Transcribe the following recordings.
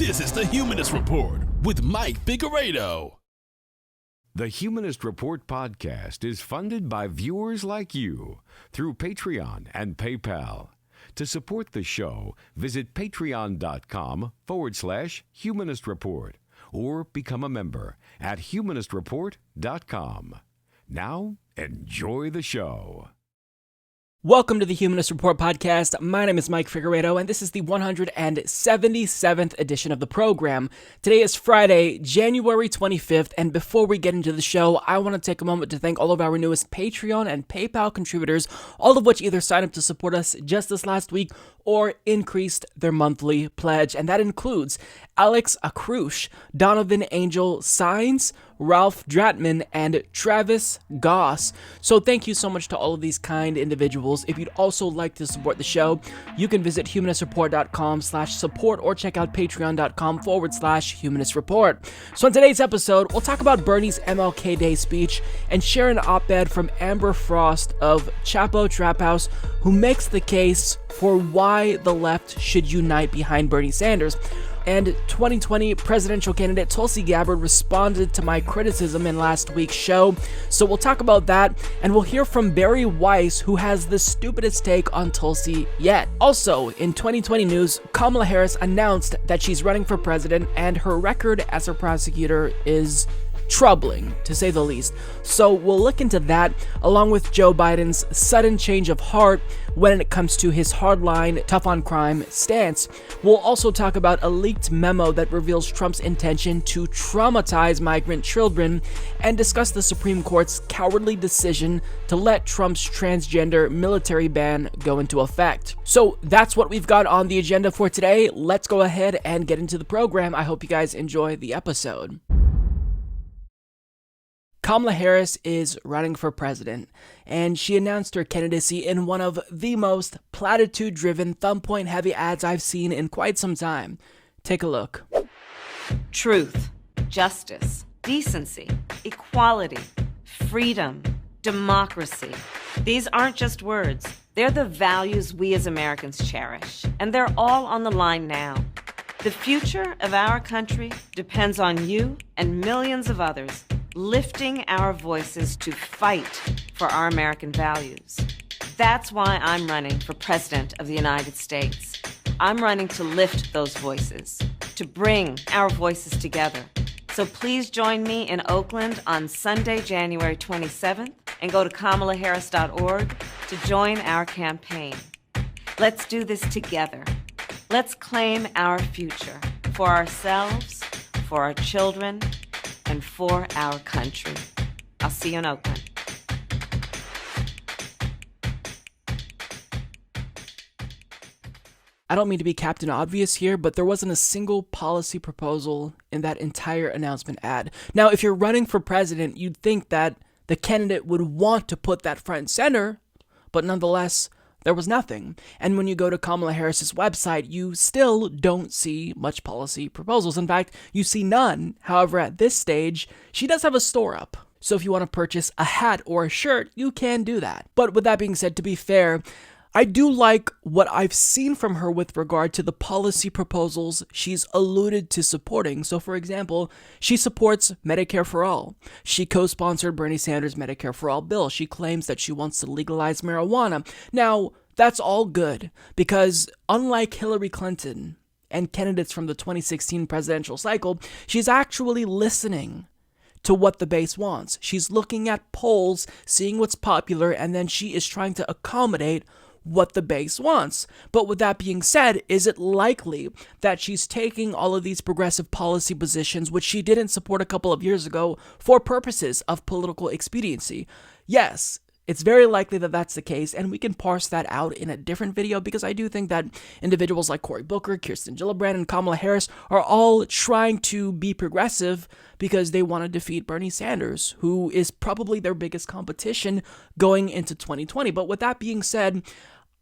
This is the Humanist Report with Mike Figueredo. The Humanist Report podcast is funded by viewers like you through Patreon and PayPal. To support the show, visit patreon.com/Humanist Report or become a member at humanistreport.com. Now, enjoy the show. Welcome to the Humanist Report podcast. My name is Mike Figueredo, and this is the 177th edition of the program. Today is Friday, January 25th, and before we get into the show, I want to take a moment to thank all of our newest Patreon and PayPal contributors, all of which either signed up to support us just this last week or increased their monthly pledge, and that includes Alex Akrush, Donovan Angel Signs, Ralph Dratman, and Travis Goss. So thank you so much to all of these kind individuals. If you'd also like to support the show, you can visit humanistreport.com/support or check out patreon.com/humanistreport. So in today's episode, we'll talk about Bernie's MLK Day speech and share an op-ed from Amber Frost of Chapo Trap House, who makes the case for why the left should unite behind Bernie Sanders. And 2020 presidential candidate Tulsi Gabbard responded to my criticism in last week's show, so we'll talk about that, and we'll hear from Barry Weiss, who has the stupidest take on Tulsi yet. Also, in 2020 news, Kamala Harris announced that she's running for president, and her record as a prosecutor is troubling, to say the least. So we'll look into that, along with Joe Biden's sudden change of heart when it comes to his hardline, tough-on-crime stance. We'll also talk about a leaked memo that reveals Trump's intention to traumatize migrant children, and discuss the Supreme Court's cowardly decision to let Trump's transgender military ban go into effect. So that's what we've got on the agenda for today. Let's go ahead and get into the program. I hope you guys enjoy the episode. Kamala Harris is running for president, and she announced her candidacy in one of the most platitude-driven, thumb-point-heavy ads I've seen in quite some time. Take a look. Truth, justice, decency, equality, freedom, democracy. These aren't just words. They're the values we as Americans cherish, and they're all on the line now. The future of our country depends on you and millions of others lifting our voices to fight for our American values. That's why I'm running for President of the United States. I'm running to lift those voices, to bring our voices together. So please join me in Oakland on Sunday, January 27th, and go to kamalaharris.org to join our campaign. Let's do this together. Let's claim our future for ourselves, for our children, and for our country. I'll see you in Oakland. I don't mean to be Captain Obvious here, but there wasn't a single policy proposal in that entire announcement ad. Now, if you're running for president, you'd think that the candidate would want to put that front and center, but nonetheless, there was nothing. And when you go to Kamala Harris's website, you still don't see much policy proposals. In fact, you see none. However, at this stage, she does have a store up. So if you want to purchase a hat or a shirt, you can do that. But with that being said, to be fair, I do like what I've seen from her with regard to the policy proposals she's alluded to supporting. So for example, she supports Medicare for All. She co-sponsored Bernie Sanders' Medicare for All bill. She claims that she wants to legalize marijuana. Now, that's all good, because unlike Hillary Clinton and candidates from the 2016 presidential cycle, she's actually listening to what the base wants. She's looking at polls, seeing what's popular, and then she is trying to accommodate what the base wants. But with that being said, is it likely that she's taking all of these progressive policy positions, which she didn't support a couple of years ago, for purposes of political expediency? Yes, it's very likely that that's the case, and we can parse that out in a different video, because I do think that individuals like Cory Booker, Kirsten Gillibrand, and Kamala Harris are all trying to be progressive because they want to defeat Bernie Sanders, who is probably their biggest competition going into 2020. But with that being said,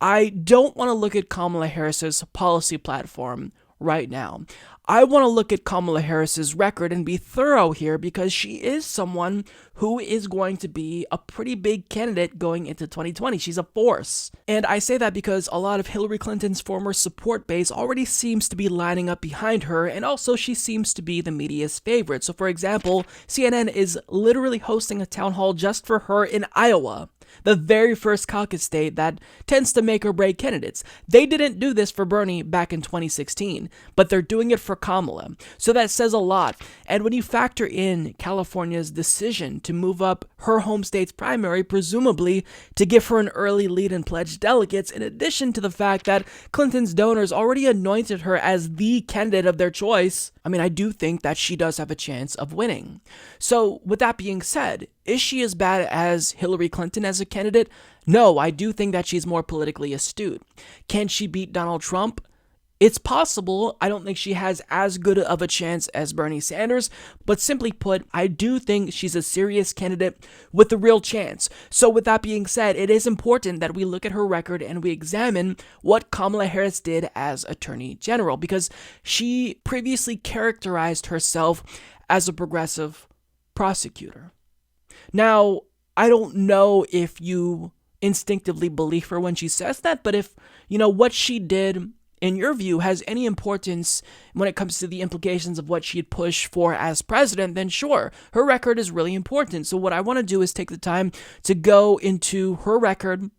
I don't want to look at Kamala Harris's policy platform right now. I want to look at Kamala Harris's record and be thorough here because she is someone who is going to be a pretty big candidate going into 2020. She's a force. And I say that because a lot of Hillary Clinton's former support base already seems to be lining up behind her, and also she seems to be the media's favorite. So for example, CNN is literally hosting a town hall just for her in Iowa, the very first caucus state that tends to make or break candidates. They didn't do this for Bernie back in 2016, but they're doing it for Kamala. So that says a lot. And when you factor in California's decision to move up her home state's primary, presumably to give her an early lead and pledge delegates, in addition to the fact that Clinton's donors already anointed her as the candidate of their choice, I do think that she does have a chance of winning. So with that being said, is she as bad as Hillary Clinton as a candidate? No, I do think that she's more politically astute. Can she beat Donald Trump? It's possible. I don't think she has as good of a chance as Bernie Sanders, but simply put, I do think she's a serious candidate with a real chance. So with that being said, it is important that we look at her record and we examine what Kamala Harris did as Attorney General, because she previously characterized herself as a progressive prosecutor. Now, I don't know if you instinctively believe her when she says that, but if, what she did in your view, has any importance when it comes to the implications of what she'd push for as president, then sure, her record is really important. So what I want to do is take the time to go into her record,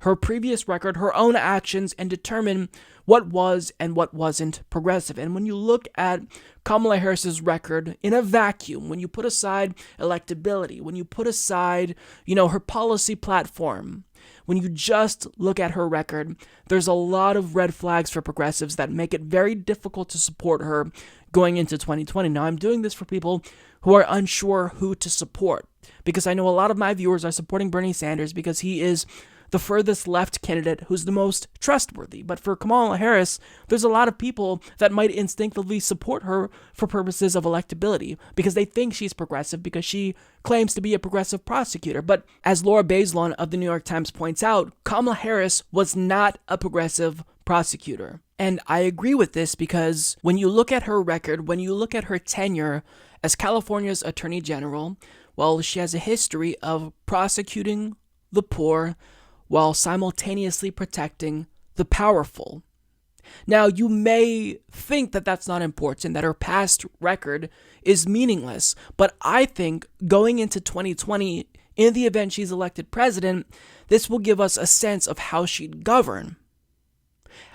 her previous record, her own actions, and determine what was and what wasn't progressive. And when you look at Kamala Harris's record in a vacuum, when you put aside electability, when you put aside, her policy platform, when you just look at her record, there's a lot of red flags for progressives that make it very difficult to support her going into 2020. Now, I'm doing this for people who are unsure who to support, because I know a lot of my viewers are supporting Bernie Sanders because he is the furthest left candidate who's the most trustworthy. But for Kamala Harris, there's a lot of people that might instinctively support her for purposes of electability because they think she's progressive because she claims to be a progressive prosecutor. But as Laura Bazelon of the New York Times points out, Kamala Harris was not a progressive prosecutor. And I agree with this because when you look at her record, when you look at her tenure as California's Attorney General, well, she has a history of prosecuting the poor while simultaneously protecting the powerful. Now, you may think that that's not important, that her past record is meaningless, but I think going into 2020, in the event she's elected president, this will give us a sense of how she'd govern,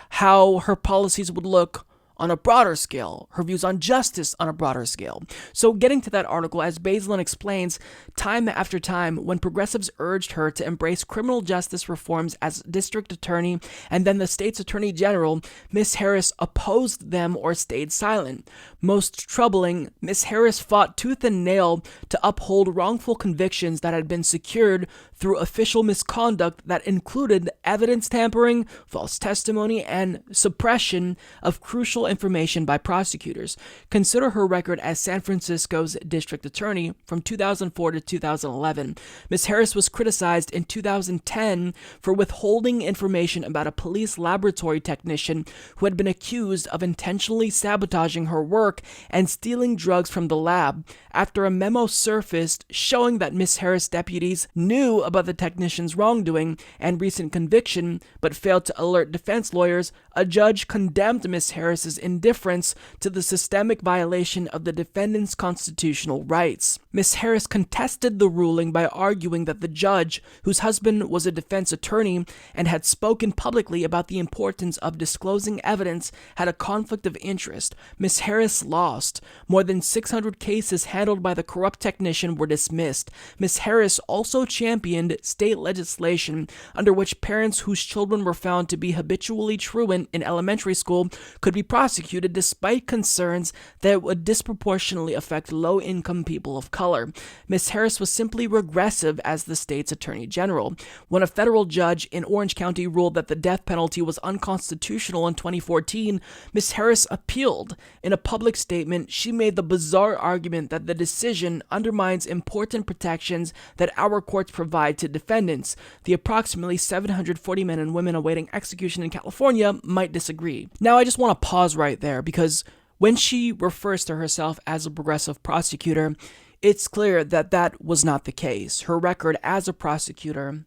how her policies would look on a broader scale, her views on justice on a broader scale. So getting to that article, as Bazelon explains, time after time, when progressives urged her to embrace criminal justice reforms as district attorney and then the state's attorney general, Miss Harris opposed them or stayed silent. Most troubling, Miss Harris fought tooth and nail to uphold wrongful convictions that had been secured through official misconduct that included evidence tampering, false testimony, and suppression of crucial information by prosecutors. Consider her record as San Francisco's district attorney from 2004 to 2011. Ms. Harris was criticized in 2010 for withholding information about a police laboratory technician who had been accused of intentionally sabotaging her work and stealing drugs from the lab. After a memo surfaced showing that Ms. Harris deputies knew about the technician's wrongdoing and recent conviction, but failed to alert defense lawyers, a judge condemned Ms. Harris's indifference to the systemic violation of the defendant's constitutional rights. Ms. Harris contested the ruling by arguing that the judge, whose husband was a defense attorney and had spoken publicly about the importance of disclosing evidence, had a conflict of interest. Ms. Harris lost. More than 600 cases handled by the corrupt technician were dismissed. Ms. Harris also championed state legislation under which parents whose children were found to be habitually truant in elementary school could be prosecuted despite concerns that it would disproportionately affect low-income people of color. Ms. Harris was simply regressive as the state's attorney general. When a federal judge in Orange County ruled that the death penalty was unconstitutional in 2014, Ms. Harris appealed. In a public statement, she made the bizarre argument that the decision undermines important protections that our courts provide to defendants. The approximately 740 men and women awaiting execution in California might disagree. Now, I just want to pause right there because when she refers to herself as a progressive prosecutor, it's clear that that was not the case. Her record as a prosecutor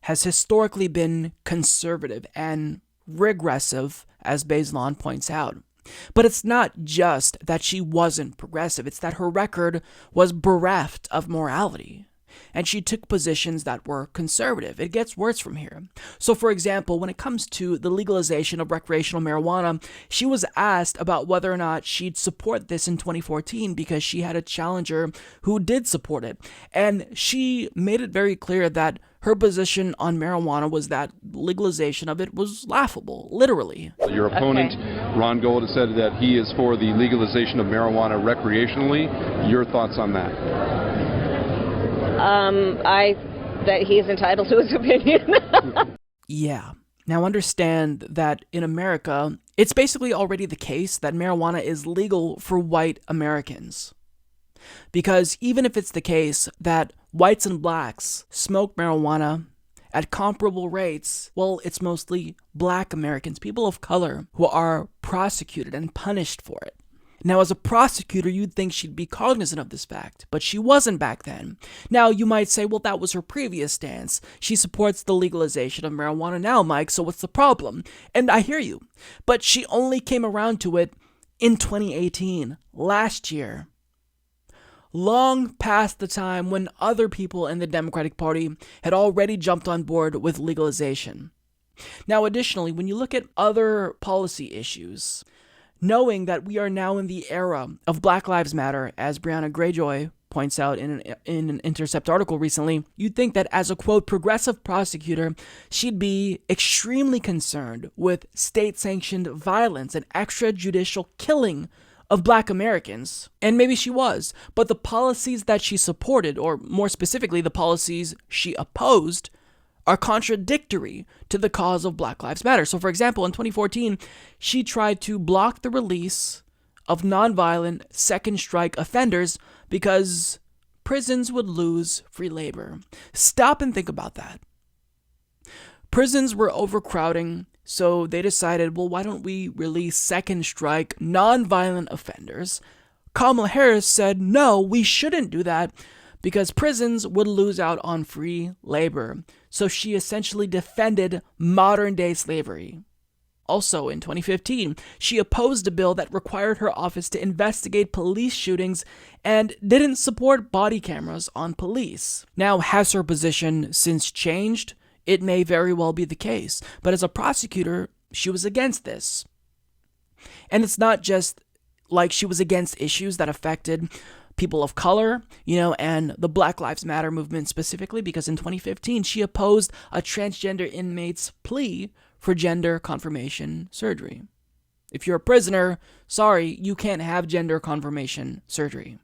has historically been conservative and regressive, as Bazelon points out. But it's not just that she wasn't progressive, it's that her record was bereft of morality. And she took positions that were conservative. It gets worse from here. So, for example, when it comes to the legalization of recreational marijuana, she was asked about whether or not she'd support this in 2014 because she had a challenger who did support it. And she made it very clear that her position on marijuana was that legalization of it was laughable, literally. Your opponent, Ron Gold, has said that he is for the legalization of marijuana recreationally. Your thoughts on that? That he's entitled to his opinion. Yeah. Now understand that in America, it's basically already the case that marijuana is legal for white Americans. Because even if it's the case that whites and blacks smoke marijuana at comparable rates, well, it's mostly black Americans, people of color, who are prosecuted and punished for it. Now, as a prosecutor, you'd think she'd be cognizant of this fact, but she wasn't back then. Now, you might say, well, that was her previous stance. She supports the legalization of marijuana now, Mike, so what's the problem? And I hear you, but she only came around to it in 2018, last year. Long past the time when other people in the Democratic Party had already jumped on board with legalization. Now, additionally, when you look at other policy issues, knowing that we are now in the era of Black Lives Matter, as Brianna Greyjoy points out in an Intercept article recently, you'd think that as a, quote, progressive prosecutor, she'd be extremely concerned with state-sanctioned violence and extrajudicial killing of black Americans. And maybe she was, but the policies that she supported, or more specifically, the policies she opposed, are contradictory to the cause of Black Lives Matter. So, for example, in 2014, she tried to block the release of nonviolent second strike offenders because prisons would lose free labor. Stop and think about that. Prisons were overcrowding, so they decided, well, why don't we release second strike nonviolent offenders? Kamala Harris said, no, we shouldn't do that because prisons would lose out on free labor. So she essentially defended modern-day slavery. Also, in 2015, she opposed a bill that required her office to investigate police shootings and didn't support body cameras on police. Now, has her position since changed? It may very well be the case, but as a prosecutor, she was against this. And it's not just like she was against issues that affected people of color, and the Black Lives Matter movement specifically, because in 2015, she opposed a transgender inmate's plea for gender confirmation surgery. If you're a prisoner, sorry, you can't have gender confirmation surgery.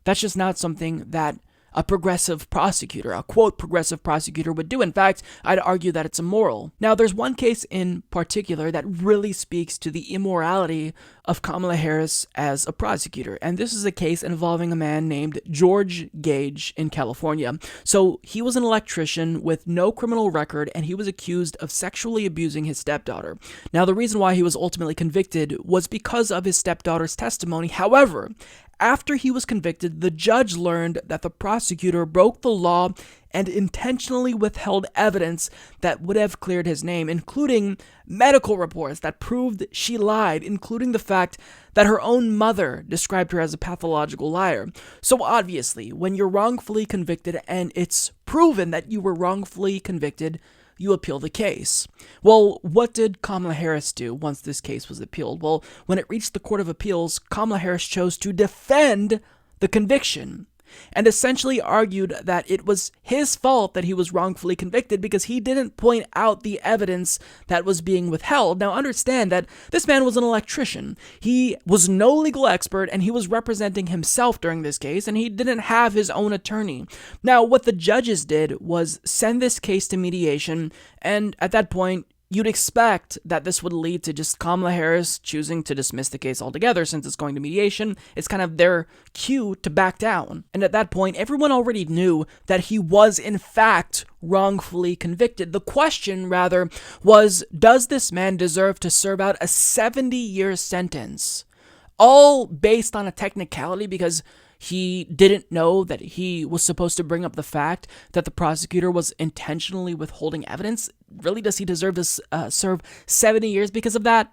That's just not something that a progressive prosecutor, a quote progressive prosecutor, would do. In fact, I'd argue that it's immoral. Now, there's one case in particular that really speaks to the immorality of Kamala Harris as a prosecutor, and this is a case involving a man named George Gage in California. So he was an electrician with no criminal record, and he was accused of sexually abusing his stepdaughter. Now, the reason why he was ultimately convicted was because of his stepdaughter's testimony. However, after he was convicted, the judge learned that the prosecutor broke the law and intentionally withheld evidence that would have cleared his name, including medical reports that proved she lied, including the fact that her own mother described her as a pathological liar. So obviously, when you're wrongfully convicted and it's proven that you were wrongfully convicted, you appeal the case. Well, what did Kamala Harris do once this case was appealed? Well, when it reached the Court of Appeals, Kamala Harris chose to defend the conviction and essentially argued that it was his fault that he was wrongfully convicted because he didn't point out the evidence that was being withheld. Now, understand that this man was an electrician. He was no legal expert, and he was representing himself during this case, and he didn't have his own attorney. Now, what the judges did was send this case to mediation, and at that point, you'd expect that this would lead to just Kamala Harris choosing to dismiss the case altogether since it's going to mediation. It's kind of their cue to back down. And at that point, everyone already knew that he was in fact wrongfully convicted. The question, rather, was, does this man deserve to serve out a 70-year sentence? All based on a technicality because he didn't know that he was supposed to bring up the fact that the prosecutor was intentionally withholding evidence. Really, does he deserve to serve 70 years because of that?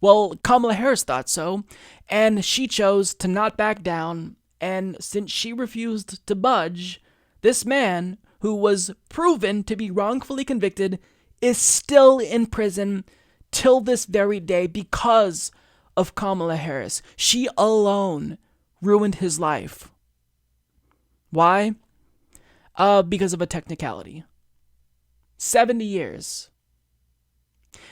Well, Kamala Harris thought so, and she chose to not back down, and since she refused to budge, this man, who was proven to be wrongfully convicted, is still in prison till this very day because of Kamala Harris. She alone ruined his life. Why? Because of a technicality. 70 years.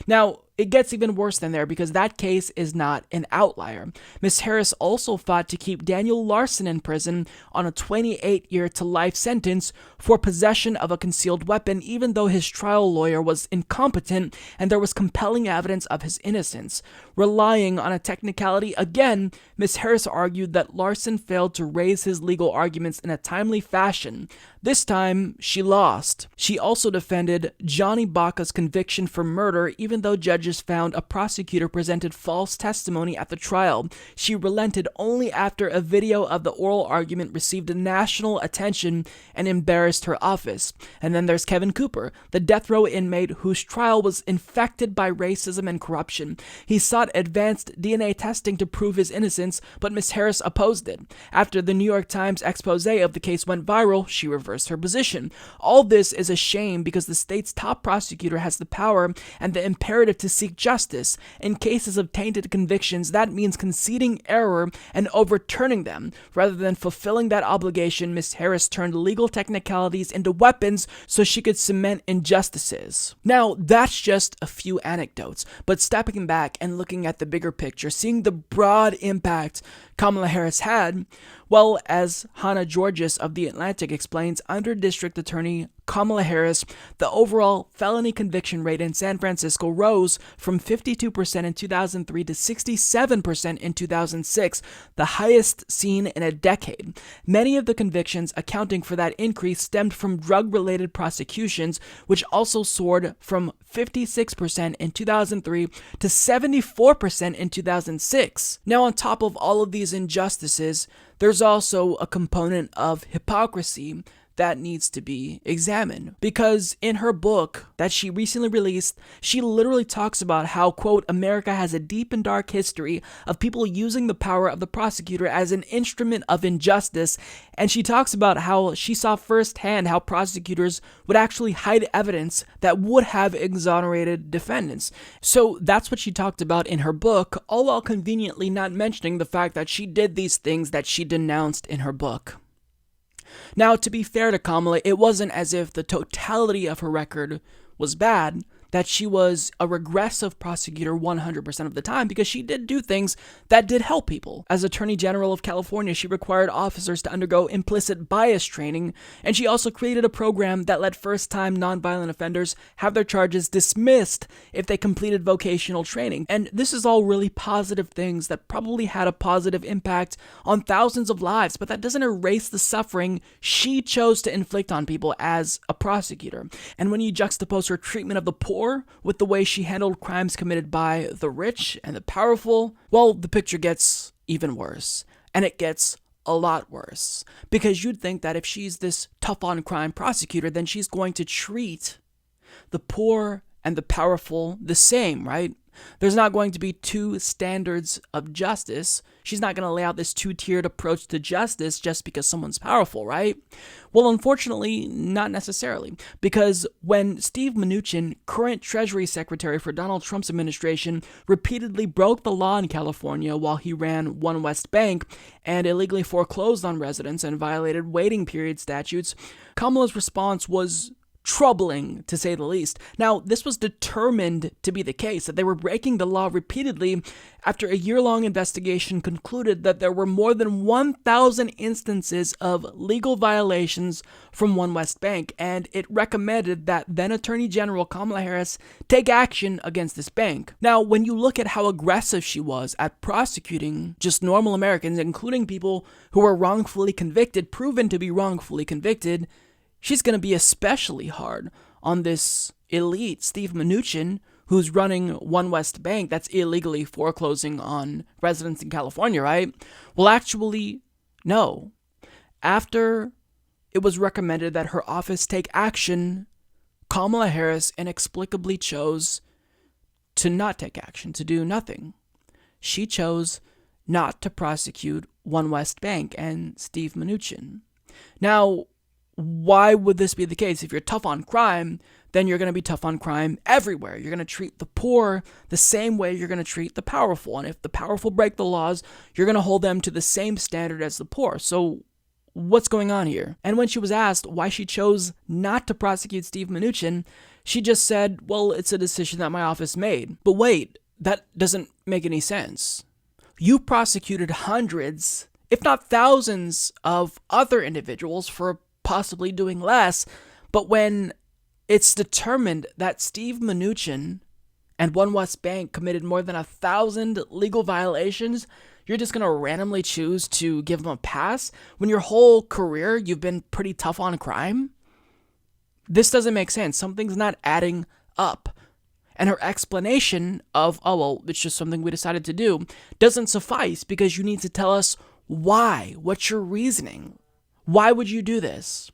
Now, it gets even worse than there because that case is not an outlier. Ms. Harris also fought to keep Daniel Larson in prison on a 28-year to life sentence for possession of a concealed weapon, even though his trial lawyer was incompetent and there was compelling evidence of his innocence. Relying on a technicality again, Ms. Harris argued that Larson failed to raise his legal arguments in a timely fashion. This time, she lost. She also defended Johnny Baca's conviction for murder, even though judges found a prosecutor presented false testimony at the trial. She relented only after a video of the oral argument received national attention and embarrassed her office. And then there's Kevin Cooper, the death row inmate whose trial was infected by racism and corruption. He sought advanced DNA testing to prove his innocence, but Ms. Harris opposed it. After the New York Times expose of the case went viral, she reversed her position. All this is a shame because the state's top prosecutor has the power and the imperative to seek justice. In cases of tainted convictions, that means conceding error and overturning them. Rather than fulfilling that obligation, Ms. Harris turned legal technicalities into weapons so she could cement injustices. Now, that's just a few anecdotes, but stepping back and looking at the bigger picture, seeing the broad impact Kamala Harris had, well, as Hannah Georges of The Atlantic explains, under District Attorney Kamala Harris, the overall felony conviction rate in San Francisco rose from 52% in 2003 to 67% in 2006, the highest seen in a decade. Many of the convictions accounting for that increase stemmed from drug-related prosecutions, which also soared from 56% in 2003 to 74% in 2006. Now, on top of all of these injustices, there's also a component of hypocrisy that needs to be examined. Because in her book that she recently released, she literally talks about how, quote, America has a deep and dark history of people using the power of the prosecutor as an instrument of injustice. And she talks about how she saw firsthand how prosecutors would actually hide evidence that would have exonerated defendants. So that's what she talked about in her book, all while conveniently not mentioning the fact that she did these things that she denounced in her book. Now, to be fair to Kamala, it wasn't as if the totality of her record was bad, that she was a regressive prosecutor 100% of the time, because she did do things that did help people. As Attorney General of California, she required officers to undergo implicit bias training, and she also created a program that let first-time nonviolent offenders have their charges dismissed if they completed vocational training. And this is all really positive things that probably had a positive impact on thousands of lives, but that doesn't erase the suffering she chose to inflict on people as a prosecutor. And when you juxtapose her treatment of the poor with the way she handled crimes committed by the rich and the powerful, well, the picture gets even worse. And it gets a lot worse. Because you'd think that if she's this tough-on-crime prosecutor, then she's going to treat the poor and the powerful the same, right? There's not going to be two standards of justice. She's not going to lay out this two-tiered approach to justice just because someone's powerful, right? Well, unfortunately, not necessarily. Because when Steve Mnuchin, current Treasury Secretary for Donald Trump's administration, repeatedly broke the law in California while he ran One West Bank and illegally foreclosed on residents and violated waiting period statutes, Kamala's response was troubling, to say the least. Now, this was determined to be the case, that they were breaking the law repeatedly after a year-long investigation concluded that there were more than 1,000 instances of legal violations from One West Bank, and it recommended that then Attorney General Kamala Harris take action against this bank. Now, when you look at how aggressive she was at prosecuting just normal Americans, including people who were wrongfully convicted, proven to be wrongfully convicted, she's going to be especially hard on this elite, Steve Mnuchin, who's running One West Bank that's illegally foreclosing on residents in California, right? Well, actually, no. After it was recommended that her office take action, Kamala Harris inexplicably chose to not take action, to do nothing. She chose not to prosecute One West Bank and Steve Mnuchin. Now, why would this be the case? If you're tough on crime, then you're going to be tough on crime everywhere. You're going to treat the poor the same way you're going to treat the powerful. And if the powerful break the laws, you're going to hold them to the same standard as the poor. So what's going on here? And when she was asked why she chose not to prosecute Steve Mnuchin, she just said, well, it's a decision that my office made. But wait, that doesn't make any sense. You prosecuted hundreds, if not thousands, of other individuals for possibly doing less, but when it's determined that Steve Mnuchin and One West Bank committed more than 1,000 legal violations, you're just going to randomly choose to give them a pass when your whole career you've been pretty tough on crime? This doesn't make sense. Something's not adding up. And her explanation of, oh, well, it's just something we decided to do, doesn't suffice because you need to tell us why. What's your reasoning? Why would you do this?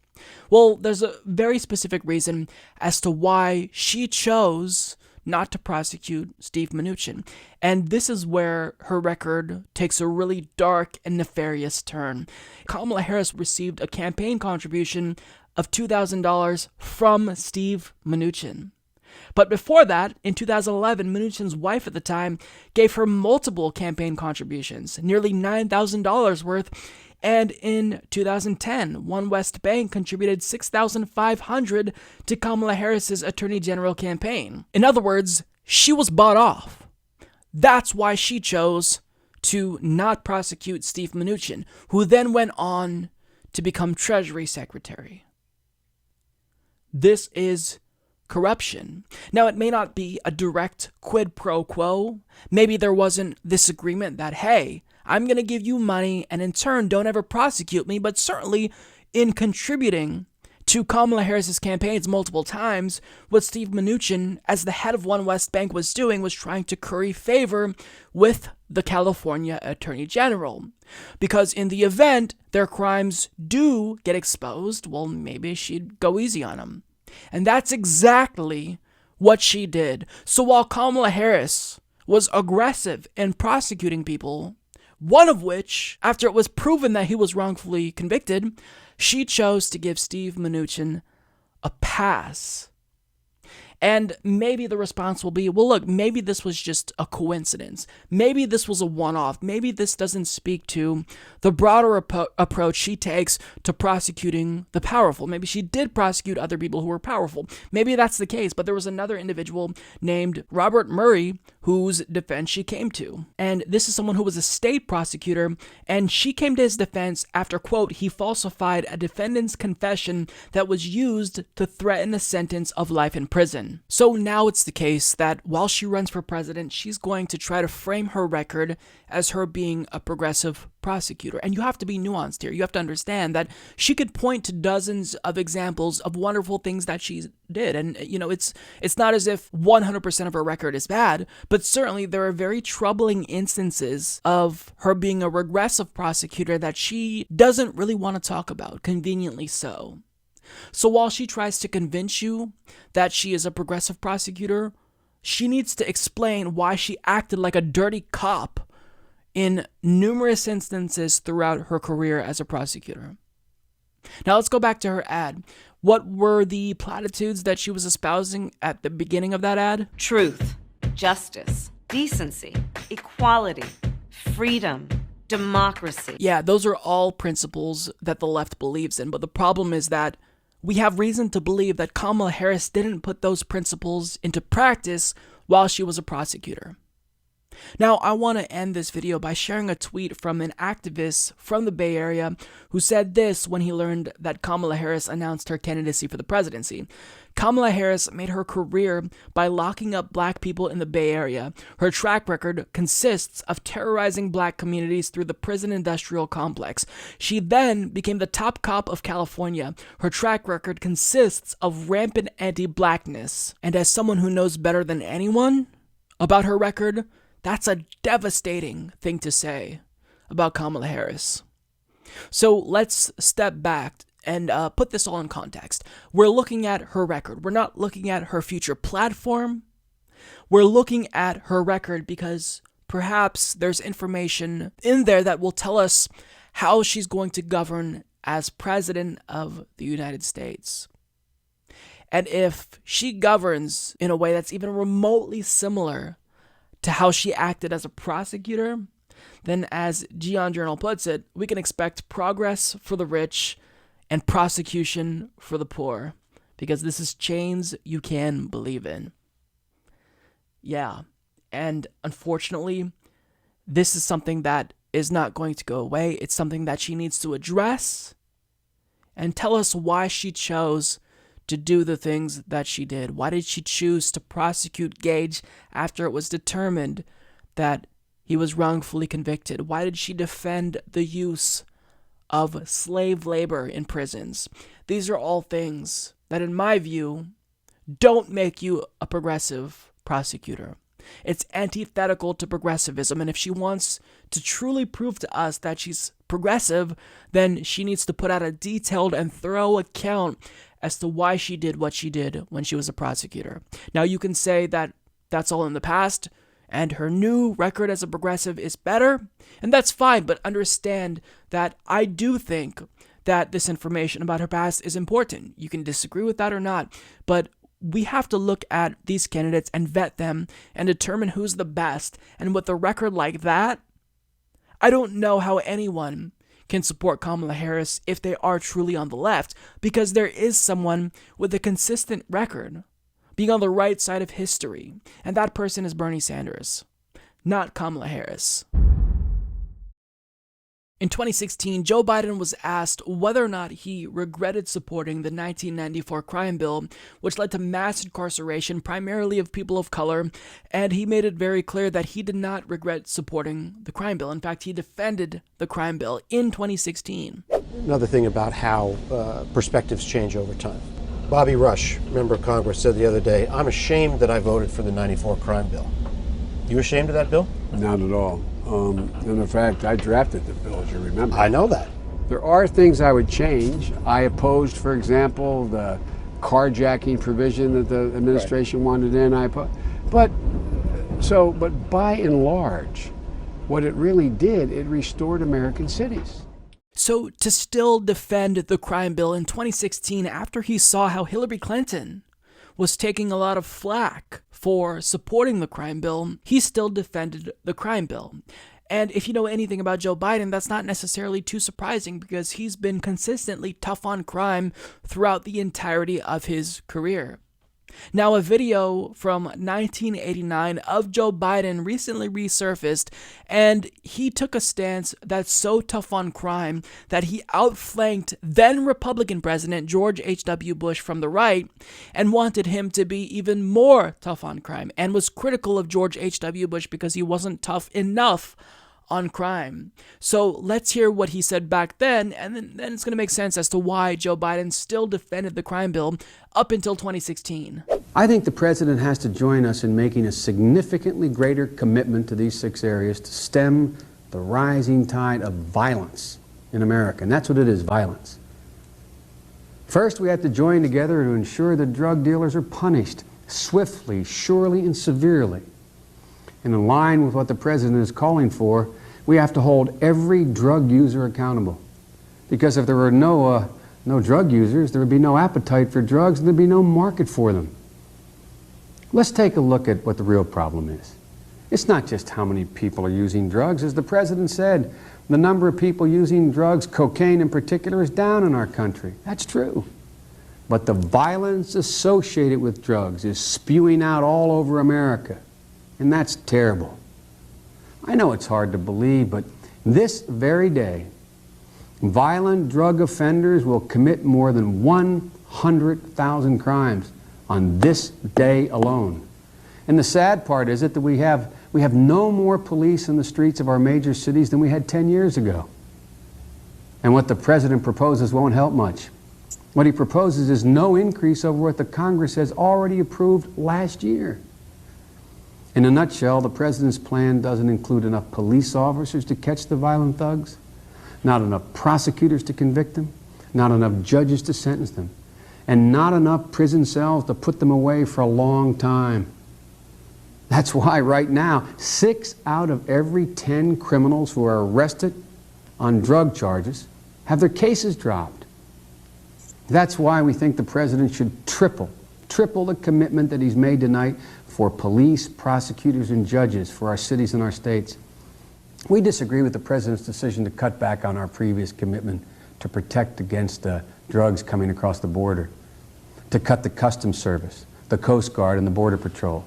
Well, there's a very specific reason as to why she chose not to prosecute Steve Mnuchin. And this is where her record takes a really dark and nefarious turn. Kamala Harris received a campaign contribution of $2,000 from Steve Mnuchin. But before that, in 2011, Mnuchin's wife at the time gave her multiple campaign contributions, nearly $9,000 worth. And in 2010, One West Bank contributed $6,500 to Kamala Harris's Attorney General campaign. In other words, she was bought off. That's why she chose to not prosecute Steve Mnuchin, who then went on to become Treasury Secretary. This is corruption. Now, it may not be a direct quid pro quo. Maybe there wasn't this agreement that, hey, I'm going to give you money and in turn don't ever prosecute me, but certainly in contributing to Kamala Harris's campaigns multiple times, what Steve Mnuchin, as the head of One West Bank, was doing was trying to curry favor with the California Attorney General. Because in the event their crimes do get exposed, well, maybe she'd go easy on them. And that's exactly what she did. So while Kamala Harris was aggressive in prosecuting people, one of which, after it was proven that he was wrongfully convicted, she chose to give Steve Mnuchin a pass. And maybe the response will be, well, look, maybe this was just a coincidence. Maybe this was a one-off. Maybe this doesn't speak to the broader approach she takes to prosecuting the powerful. Maybe she did prosecute other people who were powerful. Maybe that's the case, but there was another individual named Robert Murray whose defense she came to. And this is someone who was a state prosecutor, and she came to his defense after, quote, he falsified a defendant's confession that was used to threaten a sentence of life in prison. So now it's the case that while she runs for president, she's going to try to frame her record as her being a progressive prosecutor. And you have to be nuanced here. You have to understand that she could point to dozens of examples of wonderful things that she did. And, you know, it's not as if 100% of her record is bad, but certainly there are very troubling instances of her being a regressive prosecutor that she doesn't really want to talk about, conveniently so. So while she tries to convince you that she is a progressive prosecutor, she needs to explain why she acted like a dirty cop in numerous instances throughout her career as a prosecutor. Now let's go back to her ad. What were the platitudes that she was espousing at the beginning of that ad? Truth, justice, decency, equality, freedom, democracy. Yeah, those are all principles that the left believes in, but the problem is that we have reason to believe that Kamala Harris didn't put those principles into practice while she was a prosecutor. Now, I want to end this video by sharing a tweet from an activist from the Bay Area who said this when he learned that Kamala Harris announced her candidacy for the presidency. Kamala Harris made her career by locking up black people in the Bay Area. Her track record consists of terrorizing black communities through the prison industrial complex. She then became the top cop of California. Her track record consists of rampant anti-blackness. And as someone who knows better than anyone about her record, that's a devastating thing to say about Kamala Harris. So let's step back and put this all in context. We're looking at her record. We're not looking at her future platform. We're looking at her record because perhaps there's information in there that will tell us how she's going to govern as president of the United States. And if she governs in a way that's even remotely similar to how she acted as a prosecutor, then as Gian Journal puts it, we can expect progress for the rich and prosecution for the poor, because this is chains you can believe in. Yeah, and unfortunately, this is something that is not going to go away. It's something that she needs to address and tell us why she chose to do the things that she did. Why did she choose to prosecute Gage after it was determined that he was wrongfully convicted? Why did she defend the use of slave labor in prisons? These are all things that, in my view, don't make you a progressive prosecutor. It's antithetical to progressivism, and if she wants to truly prove to us that she's progressive, then she needs to put out a detailed and thorough account as to why she did what she did when she was a prosecutor. Now, you can say that that's all in the past, and her new record as a progressive is better, and that's fine, but understand that I do think that this information about her past is important. You can disagree with that or not, but we have to look at these candidates and vet them and determine who's the best. And with a record like that, I don't know how anyone can support Kamala Harris if they are truly on the left, because there is someone with a consistent record being on the right side of history, and that person is Bernie Sanders, not Kamala Harris. In 2016, Joe Biden was asked whether or not he regretted supporting the 1994 crime bill, which led to mass incarceration primarily of people of color, and he made it very clear that he did not regret supporting the crime bill. In fact, he defended the crime bill in 2016. Another thing about how perspectives change over time. Bobby Rush, member of Congress, said the other day, "I'm ashamed that I voted for the 94 crime bill." You ashamed of that bill? Not at all. And in fact, I drafted the bill, as you remember. I know that. There are things I would change. I opposed, for example, the carjacking provision that the administration wanted in. But by and large, what it really did, it restored American cities. So to still defend the crime bill in 2016 after he saw how Hillary Clinton was taking a lot of flack for supporting the crime bill, he still defended the crime bill. And if you know anything about Joe Biden, that's not necessarily too surprising because he's been consistently tough on crime throughout the entirety of his career. Now, a video from 1989 of Joe Biden recently resurfaced, and he took a stance that's so tough on crime that he outflanked then Republican President George H.W. Bush from the right and wanted him to be even more tough on crime, and was critical of George H.W. Bush because he wasn't tough enough on crime. So let's hear what he said back then, and then it's going to make sense as to why Joe Biden still defended the crime bill up until 2016. I think the president has to join us in making a significantly greater commitment to these 6 areas to stem the rising tide of violence in America. And that's what it is, violence. First, we have to join together to ensure that drug dealers are punished swiftly, surely, and severely. And in line with what the president is calling for, we have to hold every drug user accountable. Because if there were no drug users, there would be no appetite for drugs and there'd be no market for them. Let's take a look at what the real problem is. It's not just how many people are using drugs. As the president said, the number of people using drugs, cocaine in particular, is down in our country. That's true. but the violence associated with drugs is spewing out all over America, and that's terrible. I know it's hard to believe, but this very day, violent drug offenders will commit more than 100,000 crimes on this day alone. And the sad part is that we have no more police in the streets of our major cities than we had 10 years ago. And what the president proposes won't help much. What he proposes is no increase over what the Congress has already approved last year. In a nutshell, the president's plan doesn't include enough police officers to catch the violent thugs, not enough prosecutors to convict them, not enough judges to sentence them, and not enough prison cells to put them away for a long time. That's why right now, 6 out of every 10 criminals who are arrested on drug charges have their cases dropped. That's why we think the president should triple the commitment that he's made tonight for police, prosecutors, and judges for our cities and our states. We disagree with the president's decision to cut back on our previous commitment to protect against drugs coming across the border, to cut the Customs Service, the Coast Guard, and the Border Patrol.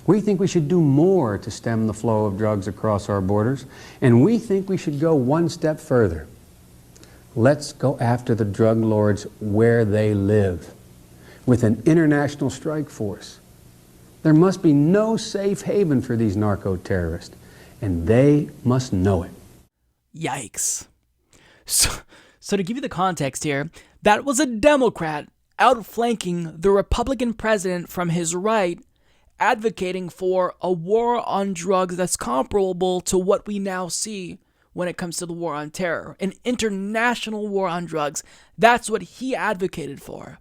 We think we should do more to stem the flow of drugs across our borders, and we think we should go one step further. Let's go after the drug lords where they live, with an international strike force. There must be no safe haven for these narco-terrorists, and they must know it. Yikes. So to give you the context here, that was a Democrat outflanking the Republican president from his right, advocating for a war on drugs that's comparable to what we now see when it comes to the war on terror, an international war on drugs. That's what he advocated for.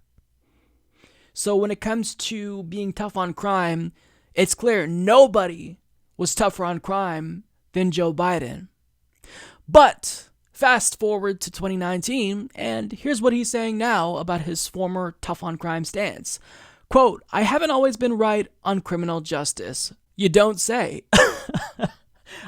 So when it comes to being tough on crime, it's clear nobody was tougher on crime than Joe Biden. But fast forward to 2019, and here's what he's saying now about his former tough on crime stance. Quote, "I haven't always been right on criminal justice." You don't say.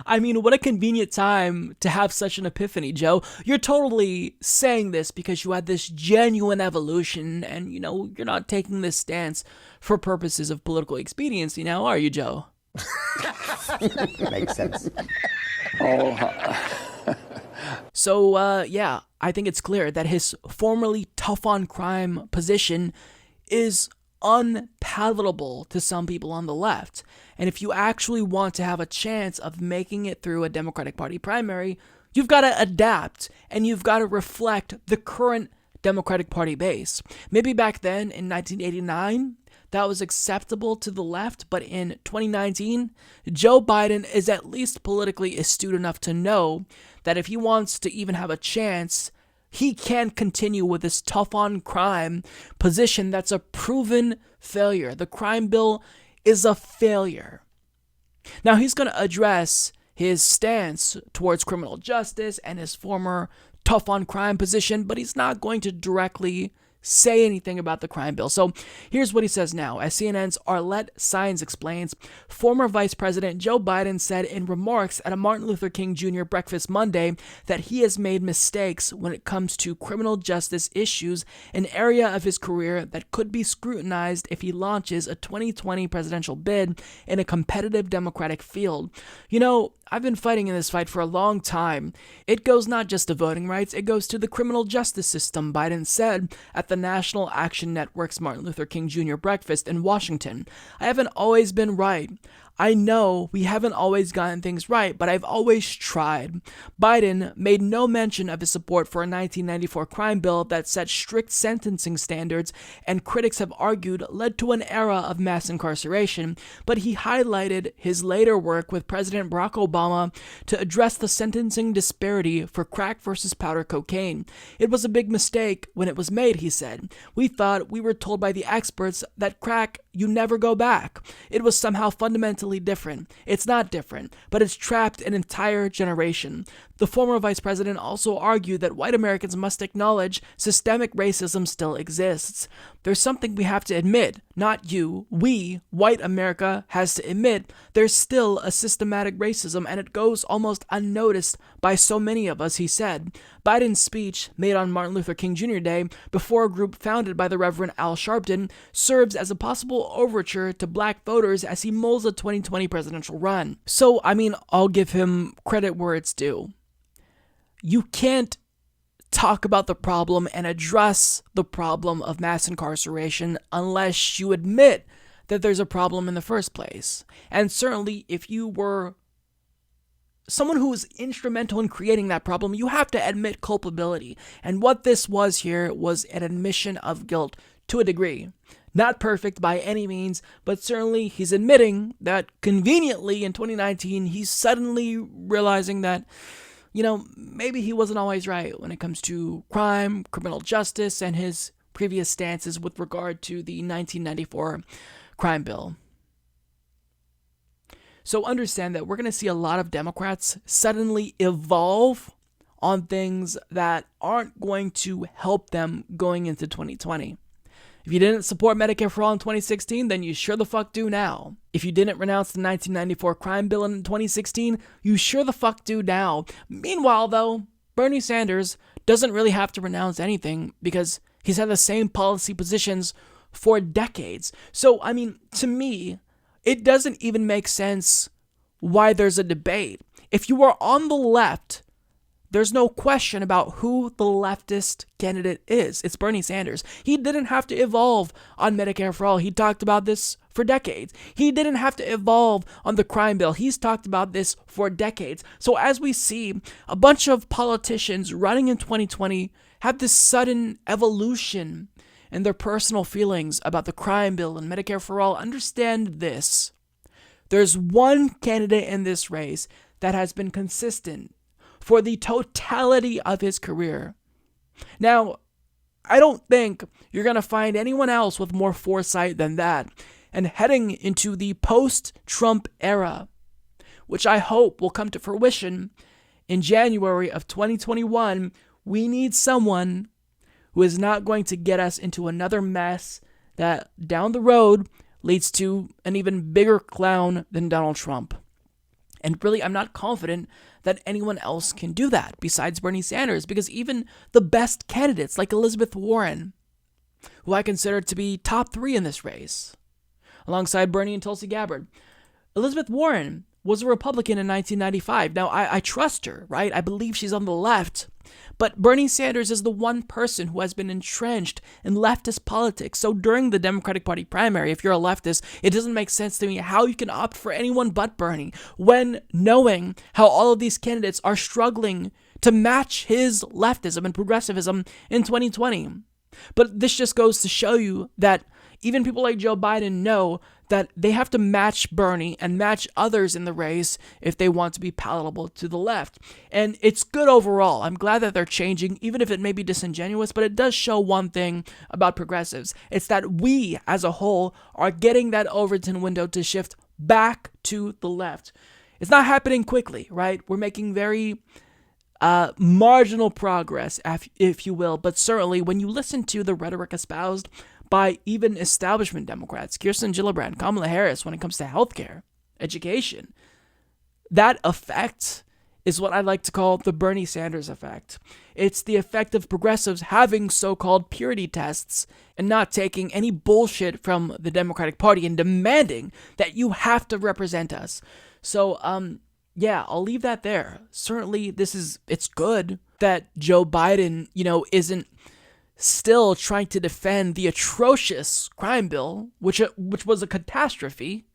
I mean, what a convenient time to have such an epiphany, Joe. You're totally saying this because you had this genuine evolution and, you're not taking this stance for purposes of political expediency now, are you, Joe? Makes sense. So, I think it's clear that his formerly tough on crime position is unpalatable to some people on the left. And if you actually want to have a chance of making it through a Democratic Party primary, you've got to adapt and you've got to reflect the current Democratic Party base. Maybe back then in 1989, that was acceptable to the left, but in 2019, Joe Biden is at least politically astute enough to know that if he wants to even have a chance, he can't continue with this tough on crime position that's a proven failure. The crime bill is a failure. Now, he's going to address his stance towards criminal justice and his former tough on crime position, but he's not going to directly say anything about the crime bill. So here's what he says now. As CNN's Arlette Saenz explains, former Vice President Joe Biden said in remarks at a Martin Luther King Jr. breakfast Monday that he has made mistakes when it comes to criminal justice issues, an area of his career that could be scrutinized if he launches a 2020 presidential bid in a competitive Democratic field. I've been fighting in this fight for a long time. It goes not just to voting rights, it goes to the criminal justice system, Biden said at the National Action Network's Martin Luther King Jr. breakfast in Washington. I haven't always been right. I know we haven't always gotten things right, but I've always tried. Biden made no mention of his support for a 1994 crime bill that set strict sentencing standards and critics have argued led to an era of mass incarceration, but he highlighted his later work with President Barack Obama to address the sentencing disparity for crack versus powder cocaine. It was a big mistake when it was made, he said. We thought we were told by the experts that crack, you never go back. It was somehow fundamentally different. It's not different, but it's trapped an entire generation. The former vice president also argued that white Americans must acknowledge systemic racism still exists. there's something we have to admit. Not you, we, white America, has to admit there's still a systematic racism, and it goes almost unnoticed by so many of us, he said. Biden's speech, made on Martin Luther King Jr. Day, before a group founded by the Reverend Al Sharpton, serves as a possible overture to black voters as he molds the 2020 presidential run. So, I'll give him credit where it's due. You can't talk about the problem and address the problem of mass incarceration unless you admit that there's a problem in the first place. And certainly, if you were someone who was instrumental in creating that problem, you have to admit culpability. And what this was here was an admission of guilt to a degree. Not perfect by any means, but certainly he's admitting that conveniently in 2019, he's suddenly realizing that maybe he wasn't always right when it comes to crime, criminal justice, and his previous stances with regard to the 1994 crime bill. So understand that we're going to see a lot of Democrats suddenly evolve on things that aren't going to help them going into 2020. If you didn't support Medicare for All in 2016, then you sure the fuck do now. If you didn't renounce the 1994 crime bill in 2016, you sure the fuck do now. Meanwhile, though, Bernie Sanders doesn't really have to renounce anything because he's had the same policy positions for decades. So, to me, it doesn't even make sense why there's a debate. If you are on the left, there's no question about who the leftist candidate is. It's Bernie Sanders. He didn't have to evolve on Medicare for All. He talked about this for decades. He didn't have to evolve on the crime bill. He's talked about this for decades. So as we see a bunch of politicians running in 2020 have this sudden evolution in their personal feelings about the crime bill and Medicare for All, understand this. There's one candidate in this race that has been consistent for the totality of his career. Now, I don't think you're going to find anyone else with more foresight than that. And heading into the post-Trump era, which I hope will come to fruition in January of 2021, we need someone who is not going to get us into another mess that down the road leads to an even bigger clown than Donald Trump. And really, I'm not confident that anyone else can do that besides Bernie Sanders, because even the best candidates like Elizabeth Warren, who I consider to be top 3 in this race, alongside Bernie and Tulsi Gabbard, Elizabeth Warren was a Republican in 1995. Now, I trust her, right? I believe she's on the left. But Bernie Sanders is the one person who has been entrenched in leftist politics. So during the Democratic Party primary, if you're a leftist, it doesn't make sense to me how you can opt for anyone but Bernie when knowing how all of these candidates are struggling to match his leftism and progressivism in 2020. But this just goes to show you that even people like Joe Biden know that they have to match Bernie and match others in the race if they want to be palatable to the left. And it's good overall. I'm glad that they're changing, even if it may be disingenuous, but it does show one thing about progressives. It's that we, as a whole, are getting that Overton window to shift back to the left. It's not happening quickly, right? We're making very marginal progress, if you will, but certainly when you listen to the rhetoric espoused by even establishment Democrats, Kirsten Gillibrand, Kamala Harris, when it comes to healthcare, education, that effect is what I like to call the Bernie Sanders effect. It's the effect of progressives having so-called purity tests and not taking any bullshit from the Democratic Party and demanding that you have to represent us. So, yeah, I'll leave that there. Certainly, it's good that Joe Biden, isn't still trying to defend the atrocious crime bill, which was a catastrophe,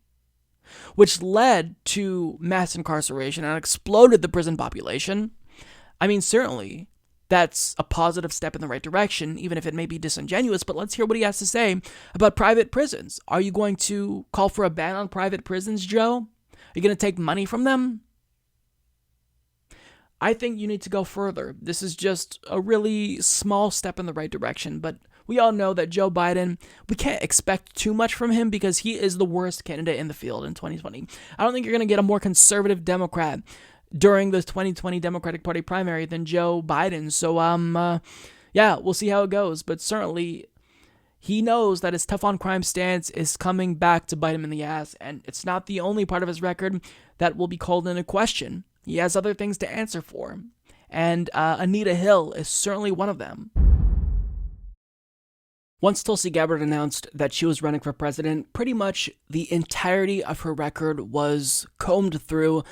which led to mass incarceration and exploded the prison population. I mean, certainly, that's a positive step in the right direction, even if it may be disingenuous, but let's hear what he has to say about private prisons. Are you going to call for a ban on private prisons, Joe? Are you going to take money from them? I think you need to go further. This is just a really small step in the right direction, but we all know that Joe Biden, we can't expect too much from him because he is the worst candidate in the field in 2020. I don't think you're going to get a more conservative Democrat during the 2020 Democratic Party primary than Joe Biden. So, yeah, we'll see how it goes, but certainly he knows that his tough on crime stance is coming back to bite him in the ass, and it's not the only part of his record that will be called into question. He has other things to answer for, and Anita Hill is certainly one of them. Once Tulsi Gabbard announced that she was running for president, pretty much the entirety of her record was combed through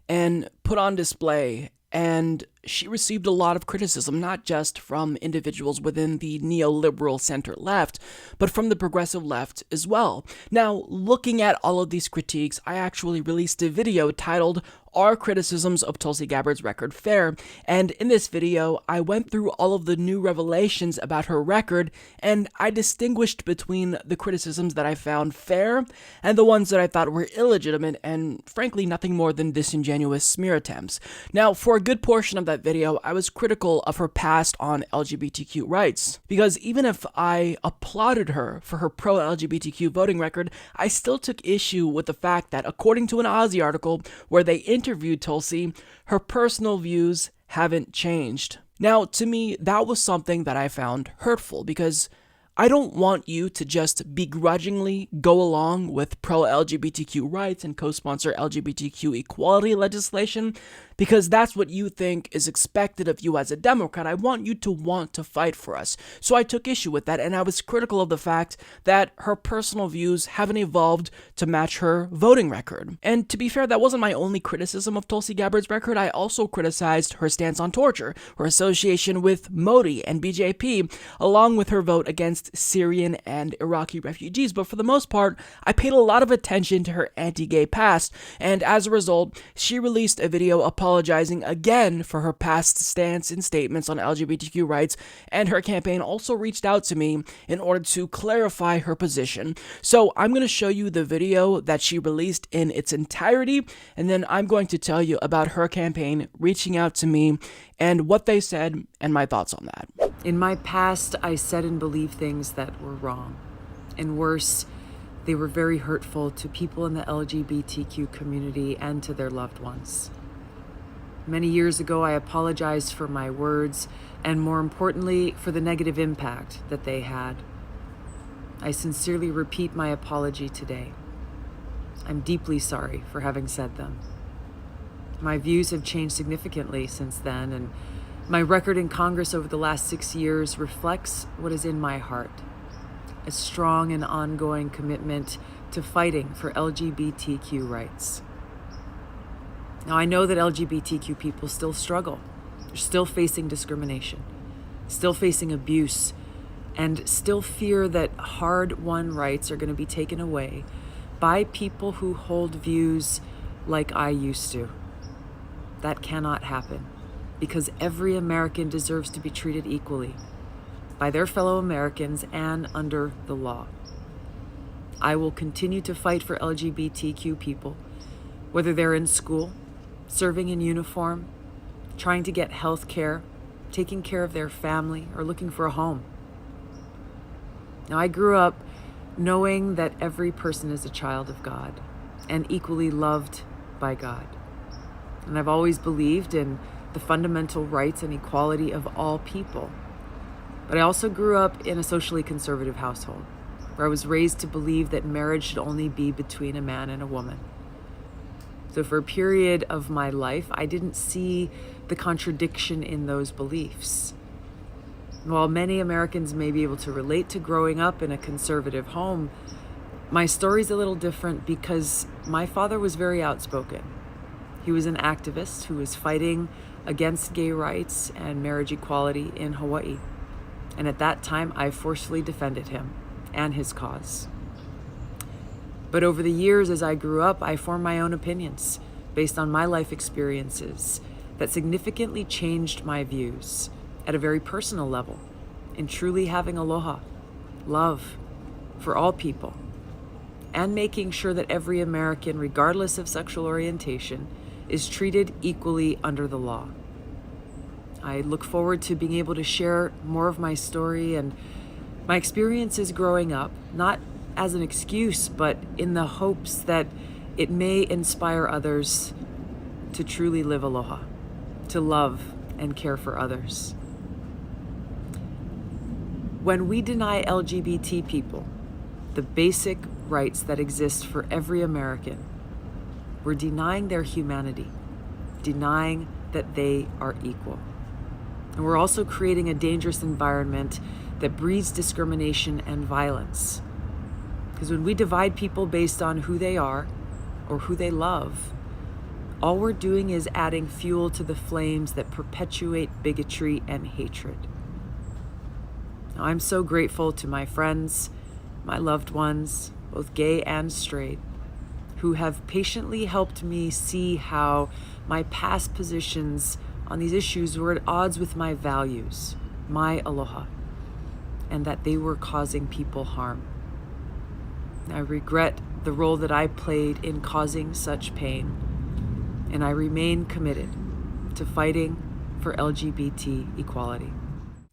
and put on display, and she received a lot of criticism, not just from individuals within the neoliberal center-left, but from the progressive left as well. Now, looking at all of these critiques, I actually released a video titled "Are Criticisms of Tulsi Gabbard's Record Fair?" And in this video, I went through all of the new revelations about her record, and I distinguished between the criticisms that I found fair and the ones that I thought were illegitimate and, frankly, nothing more than disingenuous smear attempts. Now, for a good portion of that video, I was critical of her past on LGBTQ rights, because even if I applauded her for her pro-LGBTQ voting record, I still took issue with the fact that, according to an Aussie article where they interviewed Tulsi, her personal views haven't changed. Now, to me, that was something that I found hurtful, because I don't want you to just begrudgingly go along with pro-LGBTQ rights and co-sponsor LGBTQ equality legislation because that's what you think is expected of you as a Democrat. I want you to want to fight for us. So I took issue with that, and I was critical of the fact that her personal views haven't evolved to match her voting record. And to be fair, that wasn't my only criticism of Tulsi Gabbard's record. I also criticized her stance on torture, her association with Modi and BJP, along with her vote against Syrian and Iraqi refugees. But for the most part, I paid a lot of attention to her anti-gay past, and as a result, she released a video apologizing again for her past stance and statements on LGBTQ rights, and her campaign also reached out to me in order to clarify her position. So I'm going to show you the video that she released in its entirety, and then I'm going to tell you about her campaign reaching out to me and what they said and my thoughts on that. In my past, I said and believed things that were wrong. And worse, they were very hurtful to people in the LGBTQ community and to their loved ones. Many years ago, I apologized for my words and, more importantly, for the negative impact that they had. I sincerely repeat my apology today. I'm deeply sorry for having said them. My views have changed significantly since then, and my record in Congress over the last 6 years reflects what is in my heart: a strong and ongoing commitment to fighting for LGBTQ rights. Now, I know that LGBTQ people still struggle. They're still facing discrimination, still facing abuse, and still fear that hard-won rights are going to be taken away by people who hold views like I used to. That cannot happen, because every American deserves to be treated equally by their fellow Americans and under the law. I will continue to fight for LGBTQ people, whether they're in school, serving in uniform, trying to get health care, taking care of their family, or looking for a home. Now, I grew up knowing that every person is a child of God and equally loved by God. And I've always believed in the fundamental rights and equality of all people. But I also grew up in a socially conservative household, where I was raised to believe that marriage should only be between a man and a woman. So for a period of my life, I didn't see the contradiction in those beliefs. While many Americans may be able to relate to growing up in a conservative home, my story's a little different because my father was very outspoken. He was an activist who was fighting against gay rights and marriage equality in Hawaii. And at that time, I forcefully defended him and his cause. But over the years, as I grew up, I formed my own opinions based on my life experiences that significantly changed my views at a very personal level in truly having aloha, love for all people, and making sure that every American, regardless of sexual orientation, is treated equally under the law. I look forward to being able to share more of my story and my experiences growing up, not as an excuse, but in the hopes that it may inspire others to truly live aloha, to love and care for others. When we deny LGBT people the basic rights that exist for every American, we're denying their humanity, denying that they are equal. And we're also creating a dangerous environment that breeds discrimination and violence. Because when we divide people based on who they are or who they love, all we're doing is adding fuel to the flames that perpetuate bigotry and hatred. Now, I'm so grateful to my friends, my loved ones, both gay and straight, who have patiently helped me see how my past positions on these issues were at odds with my values, my aloha, and that they were causing people harm. I regret the role that I played in causing such pain, and I remain committed to fighting for LGBT equality.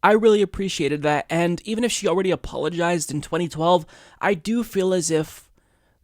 I really appreciated that, and even if she already apologized in 2012, I do feel as if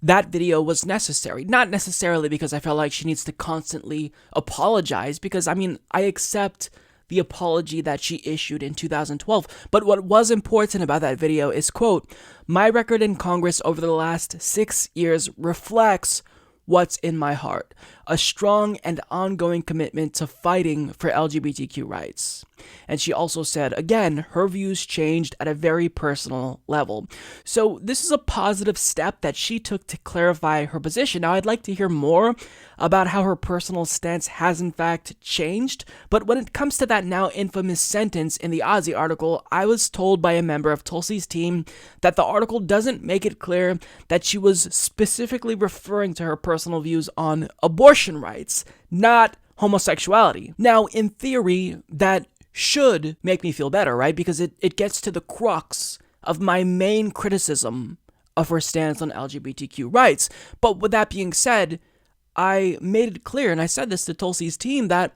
that video was necessary. Not necessarily because I felt like she needs to constantly apologize, because, I accept the apology that she issued in 2012. But what was important about that video is, quote, "My record in Congress over the last 6 years reflects what's in my heart, a strong and ongoing commitment to fighting for LGBTQ rights." And she also said, again, her views changed at a very personal level. So this is a positive step that she took to clarify her position. Now, I'd like to hear more about how her personal stance has in fact changed. But when it comes to that now infamous sentence in the Aussie article, I was told by a member of Tulsi's team that the article doesn't make it clear that she was specifically referring to her personal views on abortion rights, not homosexuality. Now, in theory, that should make me feel better, right? Because it gets to the crux of my main criticism of her stance on LGBTQ rights. But with that being said, I made it clear, and I said this to Tulsi's team, that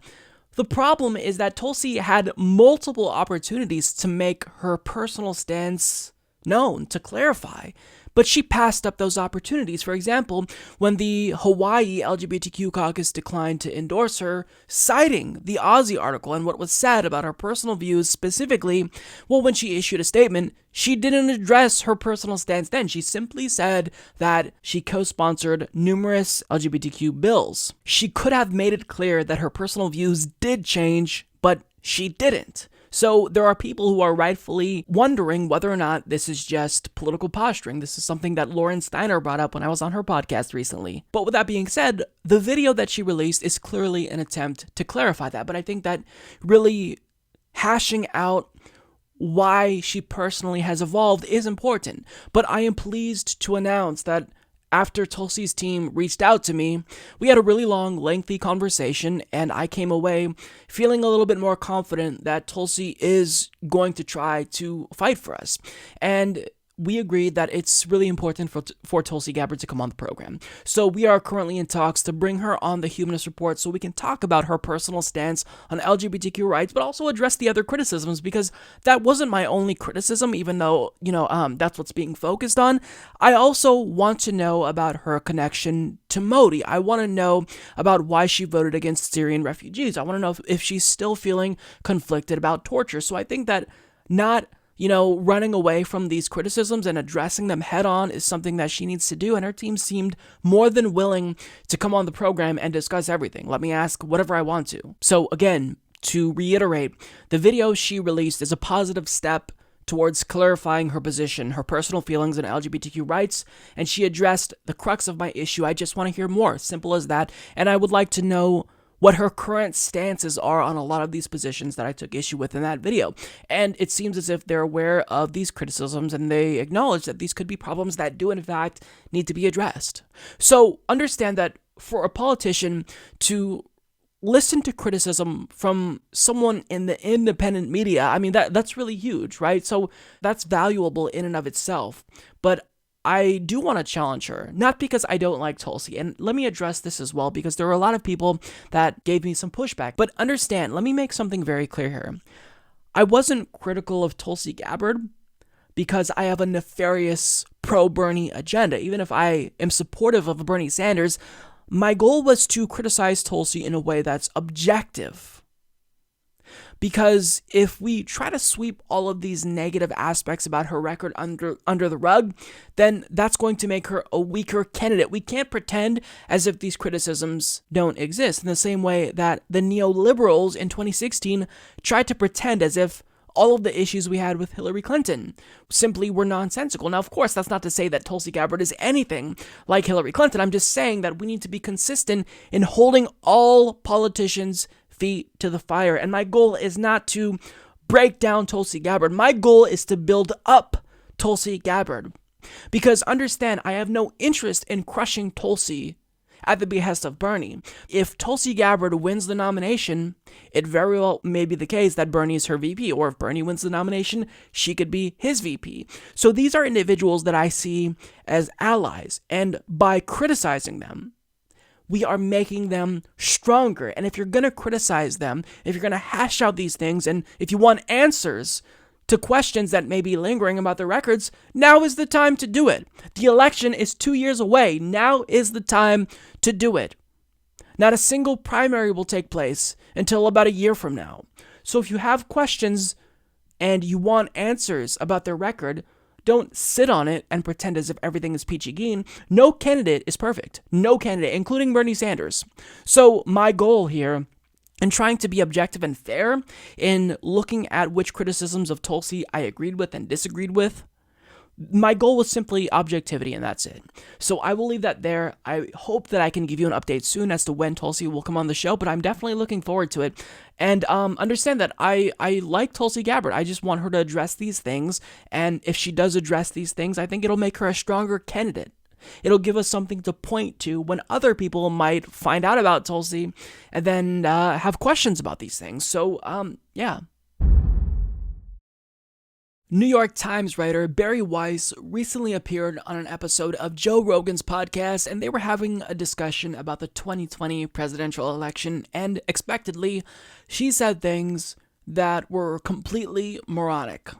the problem is that Tulsi had multiple opportunities to make her personal stance known, to clarify. But she passed up those opportunities. For example, when the Hawaii LGBTQ caucus declined to endorse her, citing the Aussie article and what was said about her personal views specifically, well, when she issued a statement, she didn't address her personal stance then. She simply said that she co-sponsored numerous LGBTQ bills. She could have made it clear that her personal views did change, but she didn't. So there are people who are rightfully wondering whether or not this is just political posturing. This is something that Lauren Steiner brought up when I was on her podcast recently. But with that being said, the video that she released is clearly an attempt to clarify that. But I think that really hashing out why she personally has evolved is important. But I am pleased to announce that after Tulsi's team reached out to me, we had a really long, lengthy conversation, and I came away feeling a little bit more confident that Tulsi is going to try to fight for us. And we agreed that it's really important for Tulsi Gabbard to come on the program. So we are currently in talks to bring her on the Humanist Report so we can talk about her personal stance on LGBTQ rights, but also address the other criticisms, because that wasn't my only criticism, even though, that's what's being focused on. I also want to know about her connection to Modi. I want to know about why she voted against Syrian refugees. I want to know if she's still feeling conflicted about torture. So I think that not running away from these criticisms and addressing them head on is something that she needs to do, and her team seemed more than willing to come on the program and discuss everything. Let me ask whatever I want to. So again, to reiterate, the video she released is a positive step towards clarifying her position, her personal feelings on LGBTQ rights, and she addressed the crux of my issue. I just want to hear more, simple as that, and I would like to know what her current stances are on a lot of these positions that I took issue with in that video. And it seems as if they're aware of these criticisms and they acknowledge that these could be problems that do in fact need to be addressed. So understand that for a politician to listen to criticism from someone in the independent media, that's really huge, right? So that's valuable in and of itself. But I do want to challenge her, not because I don't like Tulsi, and let me address this as well, because there are a lot of people that gave me some pushback, but understand, let me make something very clear here. I wasn't critical of Tulsi Gabbard because I have a nefarious pro-Bernie agenda. Even if I am supportive of Bernie Sanders, my goal was to criticize Tulsi in a way that's objective. Because if we try to sweep all of these negative aspects about her record under the rug, then that's going to make her a weaker candidate. We can't pretend as if these criticisms don't exist in the same way that the neoliberals in 2016 tried to pretend as if all of the issues we had with Hillary Clinton simply were nonsensical. Now, of course, that's not to say that Tulsi Gabbard is anything like Hillary Clinton. I'm just saying that we need to be consistent in holding all politicians' feet to the fire. And my goal is not to break down Tulsi Gabbard. My goal is to build up Tulsi Gabbard. Because understand, I have no interest in crushing Tulsi at the behest of Bernie. If Tulsi Gabbard wins the nomination, it very well may be the case that Bernie is her VP, or if Bernie wins the nomination, she could be his VP. So these are individuals that I see as allies, and by criticizing them, we are making them stronger. And if you're going to criticize them, if you're going to hash out these things, and if you want answers to questions that may be lingering about the records, now is the time to do it. The election is 2 years away. Now is the time to do it. Not a single primary will take place until about a year from now. So if you have questions and you want answers about their record, don't sit on it and pretend as if everything is peachy keen. No candidate is perfect. No candidate, including Bernie Sanders. So my goal here, in trying to be objective and fair, in looking at which criticisms of Tulsi I agreed with and disagreed with, my goal was simply objectivity, and that's it. So I will leave that there. I hope that I can give you an update soon as to when Tulsi will come on the show, but I'm definitely looking forward to it. And understand that I like Tulsi Gabbard. I just want her to address these things, and if she does address these things, I think it'll make her a stronger candidate. It'll give us something to point to when other people might find out about Tulsi and then have questions about these things. So, yeah. New York Times writer Barry Weiss recently appeared on an episode of Joe Rogan's podcast, and they were having a discussion about the 2020 presidential election, and expectedly, she said things that were completely moronic.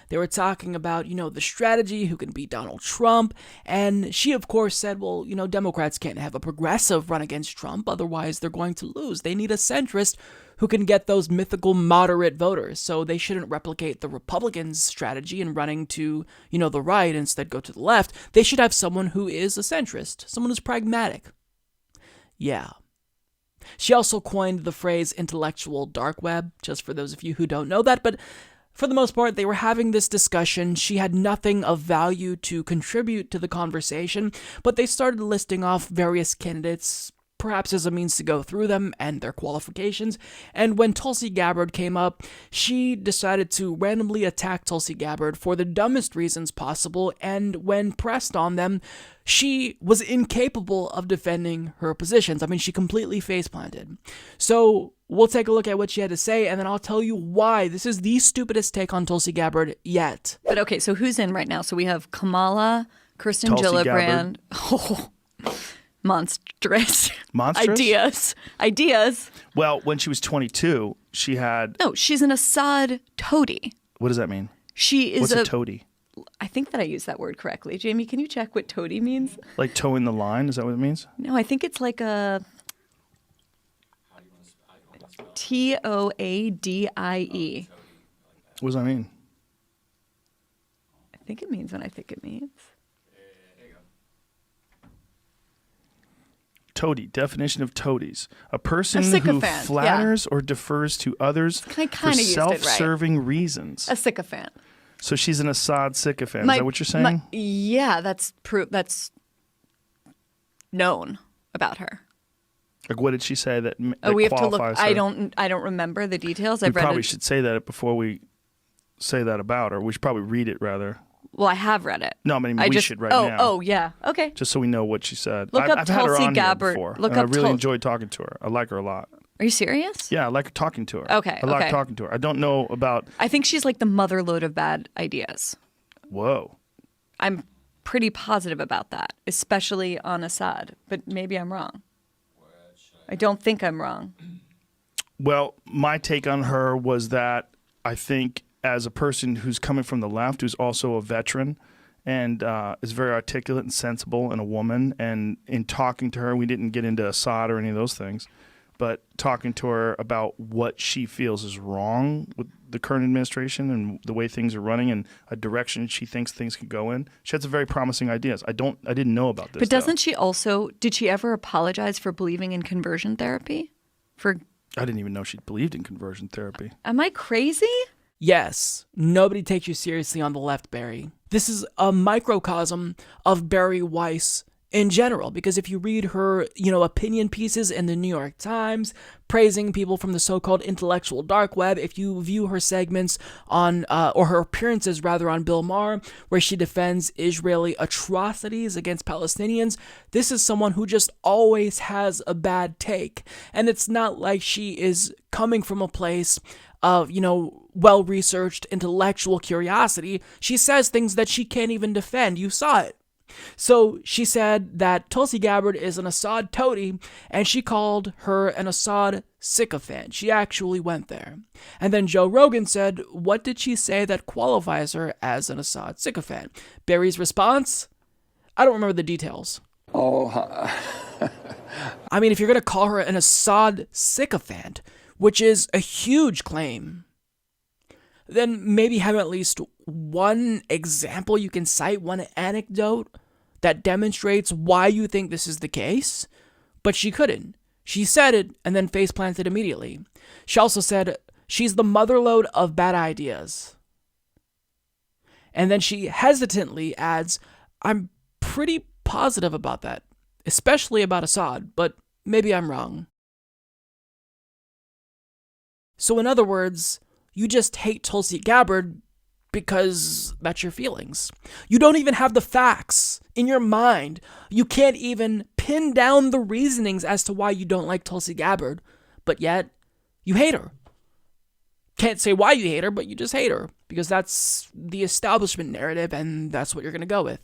They were talking about, the strategy, who can beat Donald Trump, and she, of course, said, well, Democrats can't have a progressive run against Trump, otherwise they're going to lose. They need a centrist who can get those mythical moderate voters, so they shouldn't replicate the Republicans' strategy in running to, the right, instead go to the left. They should have someone who is a centrist, someone who's pragmatic. Yeah. She also coined the phrase intellectual dark web, just for those of you who don't know that, but for the most part, they were having this discussion. She had nothing of value to contribute to the conversation, but they started listing off various candidates, perhaps as a means to go through them and their qualifications. And when Tulsi Gabbard came up, she decided to randomly attack Tulsi Gabbard for the dumbest reasons possible, and when pressed on them, she was incapable of defending her positions. I mean, she completely face-planted. So we'll take a look at what she had to say, and then I'll tell you why this is the stupidest take on Tulsi Gabbard yet. But okay, so who's in right now? So we have Kamala, Kirsten Gillibrand. Oh, monstrous. Ideas. Well, when she was 22, she had... No, she's an Assad toady. What does that mean? She is What's a toady? I think that I used that word correctly. Jamie, can you check what toady means? Like towing the line? Is that what it means? No, I think it's like a... Toadie. What does that mean? I think it means what I think it means. Toady. Definition of toadies. A person who flatters or defers to others for self-serving reasons. A sycophant. So she's an Assad sycophant. Is that what you're saying? Yeah, that's known about her. Like, what did she say that we have qualifies to look. her? I don't remember the details. We probably should say that before we say that about her. We should probably read it rather. Well, I have read it. No, I mean we should now. Oh, yeah. Okay. Just so we know what she said. Look up I've had her Tulsi on Gabbard. Here before, Look and up I really enjoyed talking to her. I like her a lot. Are you serious? Yeah, I like talking to her. Okay. I like talking to her. I don't know about... I think she's like the motherlode of bad ideas. Whoa. I'm pretty positive about that, especially on Assad, but maybe I'm wrong. I don't think I'm wrong. Well, my take on her was that I think as a person who's coming from the left, who's also a veteran and is very articulate and sensible and a woman, and in talking to her, we didn't get into Assad or any of those things, but talking to her about what she feels is wrong with the current administration and the way things are running and a direction she thinks things could go in. She had some very promising ideas. I didn't know about this. But doesn't she also, did she ever apologize for believing in conversion therapy? I didn't even know she believed in conversion therapy. Am I crazy? Yes, nobody takes you seriously on the left, Barry. This is a microcosm of Barry Weiss in general, because if you read her, opinion pieces in the New York Times, praising people from the so-called intellectual dark web, if you view her segments on, or her appearances rather on Bill Maher, where she defends Israeli atrocities against Palestinians, this is someone who just always has a bad take. And it's not like she is coming from a place of, well-researched intellectual curiosity. She says things that she can't even defend. You saw it. So she said that Tulsi Gabbard is an Assad toady, and she called her an Assad sycophant. She actually went there. And then Joe Rogan said, what did she say that qualifies her as an Assad sycophant? Barry's response? I don't remember the details. I mean, if you're going to call her an Assad sycophant, which is a huge claim, then maybe have at least one example you can cite, one anecdote that demonstrates why you think this is the case. But she couldn't. She said it and then face planted immediately. She also said she's the motherlode of bad ideas. And then she hesitantly adds, I'm pretty positive about that, especially about Assad, but maybe I'm wrong. So in other words, you just hate Tulsi Gabbard because that's your feelings. You don't even have the facts in your mind. You can't even pin down the reasonings as to why you don't like Tulsi Gabbard, but yet you hate her. Can't say why you hate her, but you just hate her because that's the establishment narrative and that's what you're going to go with.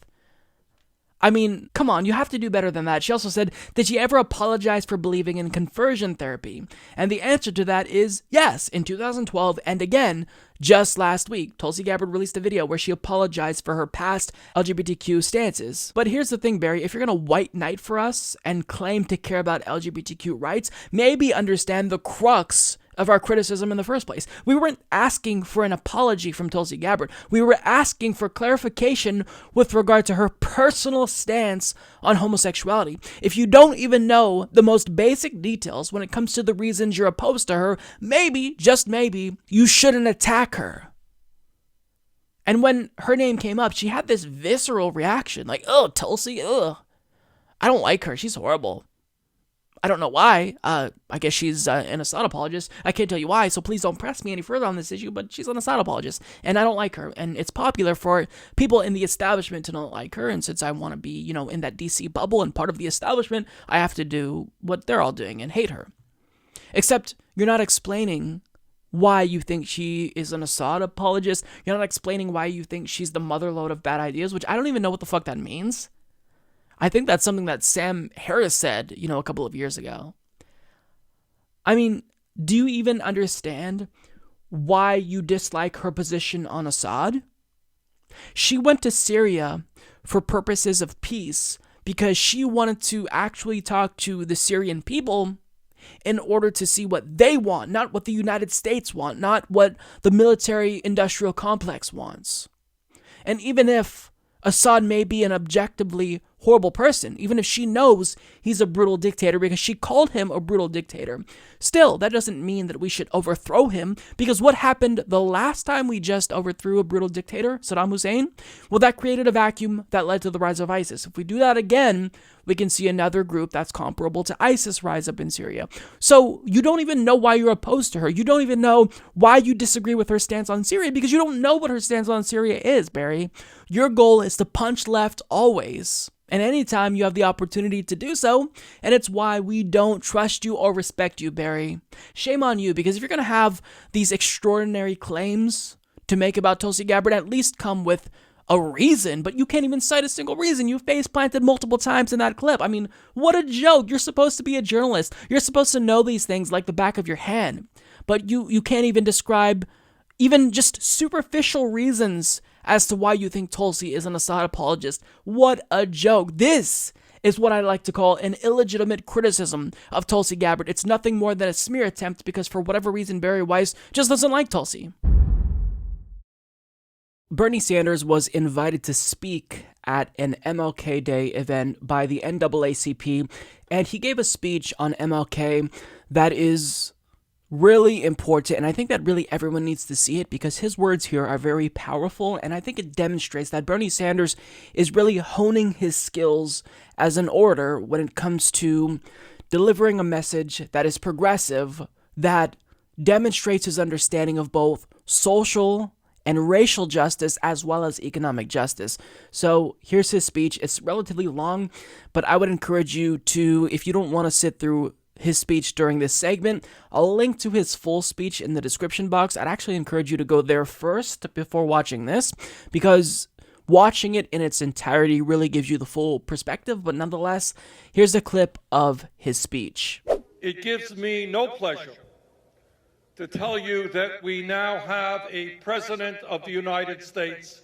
I mean, come on, you have to do better than that. She also said, did she ever apologize for believing in conversion therapy? And the answer to that is yes, in 2012, and again, just last week, Tulsi Gabbard released a video where she apologized for her past LGBTQ stances. But here's the thing, Barry, if you're gonna white knight for us and claim to care about LGBTQ rights, maybe understand the crux of our criticism in the first place. We weren't asking for an apology from Tulsi Gabbard. We were asking for clarification with regard to her personal stance on homosexuality. If you don't even know the most basic details when it comes to the reasons you're opposed to her, maybe, just maybe, you shouldn't attack her. And when her name came up, she had this visceral reaction, like, oh, Tulsi, ugh. I don't like her. She's horrible. I don't know why. I guess she's an Assad apologist. I can't tell you why, so please don't press me any further on this issue, but she's an Assad apologist, and I don't like her. And it's popular for people in the establishment to not like her, and since I want to be, in that DC bubble and part of the establishment, I have to do what they're all doing and hate her. Except you're not explaining why you think she is an Assad apologist. You're not explaining why you think she's the motherlode of bad ideas, which I don't even know what the fuck that means. I think that's something that Sam Harris said, a couple of years ago. I mean, do you even understand why you dislike her position on Assad? She went to Syria for purposes of peace because she wanted to actually talk to the Syrian people in order to see what they want, not what the United States want, not what the military-industrial complex wants. And even if Assad may be an objectively horrible person, even if she knows he's a brutal dictator because she called him a brutal dictator, still, that doesn't mean that we should overthrow him, because what happened the last time we just overthrew a brutal dictator, Saddam Hussein? Well, that created a vacuum that led to the rise of ISIS. If we do that again, we can see another group that's comparable to ISIS rise up in Syria. So you don't even know why you're opposed to her. You don't even know why you disagree with her stance on Syria, because you don't know what her stance on Syria is, Barry. Your goal is to punch left always, and anytime you have the opportunity to do so, and it's why we don't trust you or respect you, Barry. Shame on you, because if you're going to have these extraordinary claims to make about Tulsi Gabbard, at least come with a reason, but you can't even cite a single reason. You face planted multiple times in that clip. I mean, what a joke. You're supposed to be a journalist. You're supposed to know these things like the back of your hand, but you can't even describe even just superficial reasons as to why you think Tulsi is an Assad apologist. What a joke. This is what I like to call an illegitimate criticism of Tulsi Gabbard. It's nothing more than a smear attempt because for whatever reason Barry Weiss just doesn't like Tulsi. Bernie Sanders was invited to speak at an MLK Day event by the NAACP, and he gave a speech on MLK that is really important, and I think that really everyone needs to see it because his words here are very powerful, and I think it demonstrates that Bernie Sanders is really honing his skills as an orator when it comes to delivering a message that is progressive, that demonstrates his understanding of both social and racial justice as well as economic justice. So here's his speech. It's relatively long, but I would encourage you to, if you don't want to sit through his speech during this segment, I'll link to his full speech in the description box. I'd actually encourage you to go there first before watching this, because watching it in its entirety really gives you the full perspective. But nonetheless, here's a clip of his speech. It gives me no pleasure to tell you that we now have a president of the United States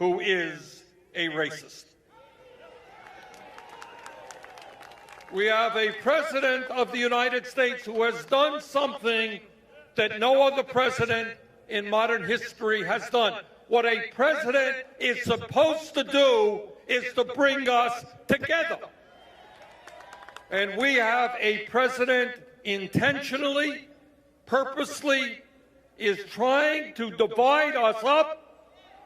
who is a racist. We have a president of the United States who has done something that no other president in modern history has done. What a president is supposed to do is to bring us together. And we have a president intentionally, purposely, is trying to divide us up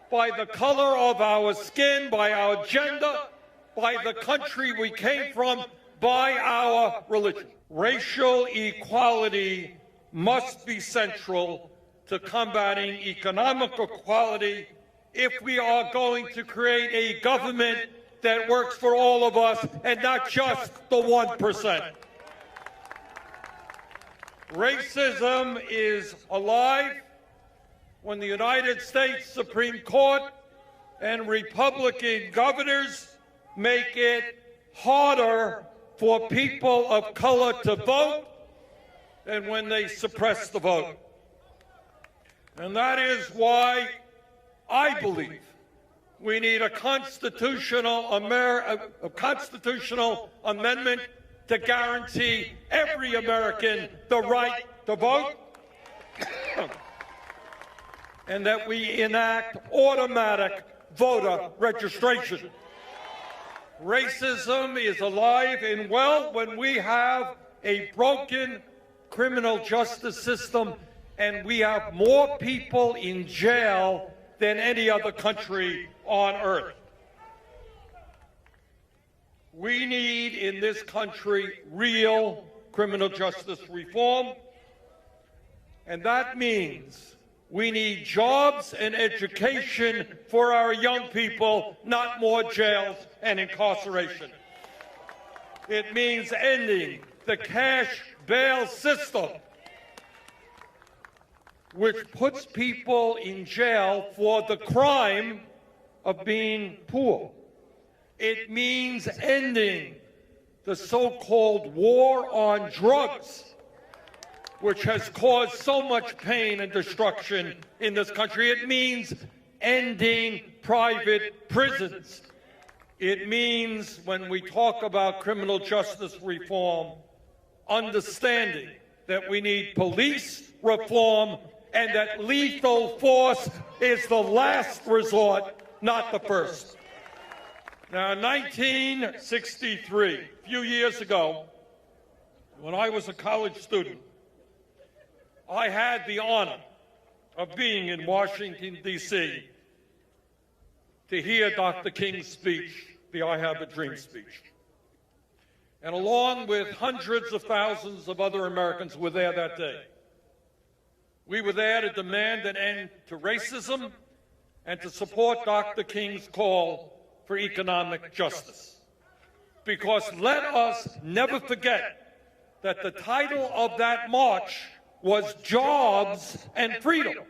by the color of our skin, by our gender, by the country we came from, by our religion. Racial equality must be central to combating economic equality if we are going to create a government that works for all of us and not just the 1%. Racism is alive when the United States Supreme Court and Republican governors make it harder for people of color to vote and when they suppress the vote. And that is why I believe we need a constitutional amendment to guarantee every American the right to vote, and that we enact automatic voter registration. Racism is alive and well when we have a broken criminal justice system and we have more people in jail than any other country on earth. We need in this country real criminal justice reform, and that means we need jobs and education for our young people, not more jails and incarceration. It means ending the cash bail system, which puts people in jail for the crime of being poor. It means ending the so-called war on drugs, which has caused so much pain and destruction in this country. It means ending private prisons. It means, when we talk about criminal justice reform, understanding that we need police reform and that lethal force is the last resort, not the first. Now, in 1963, a few years ago, when I was a college student, I had the honor of being in Washington, D.C. to hear Dr. King's speech, the I Have a Dream speech. And along with hundreds of thousands of other Americans were there that day. We were there to demand an end to racism and to support Dr. King's call for economic justice. Because let us never forget that the title of that march was Jobs and Freedom.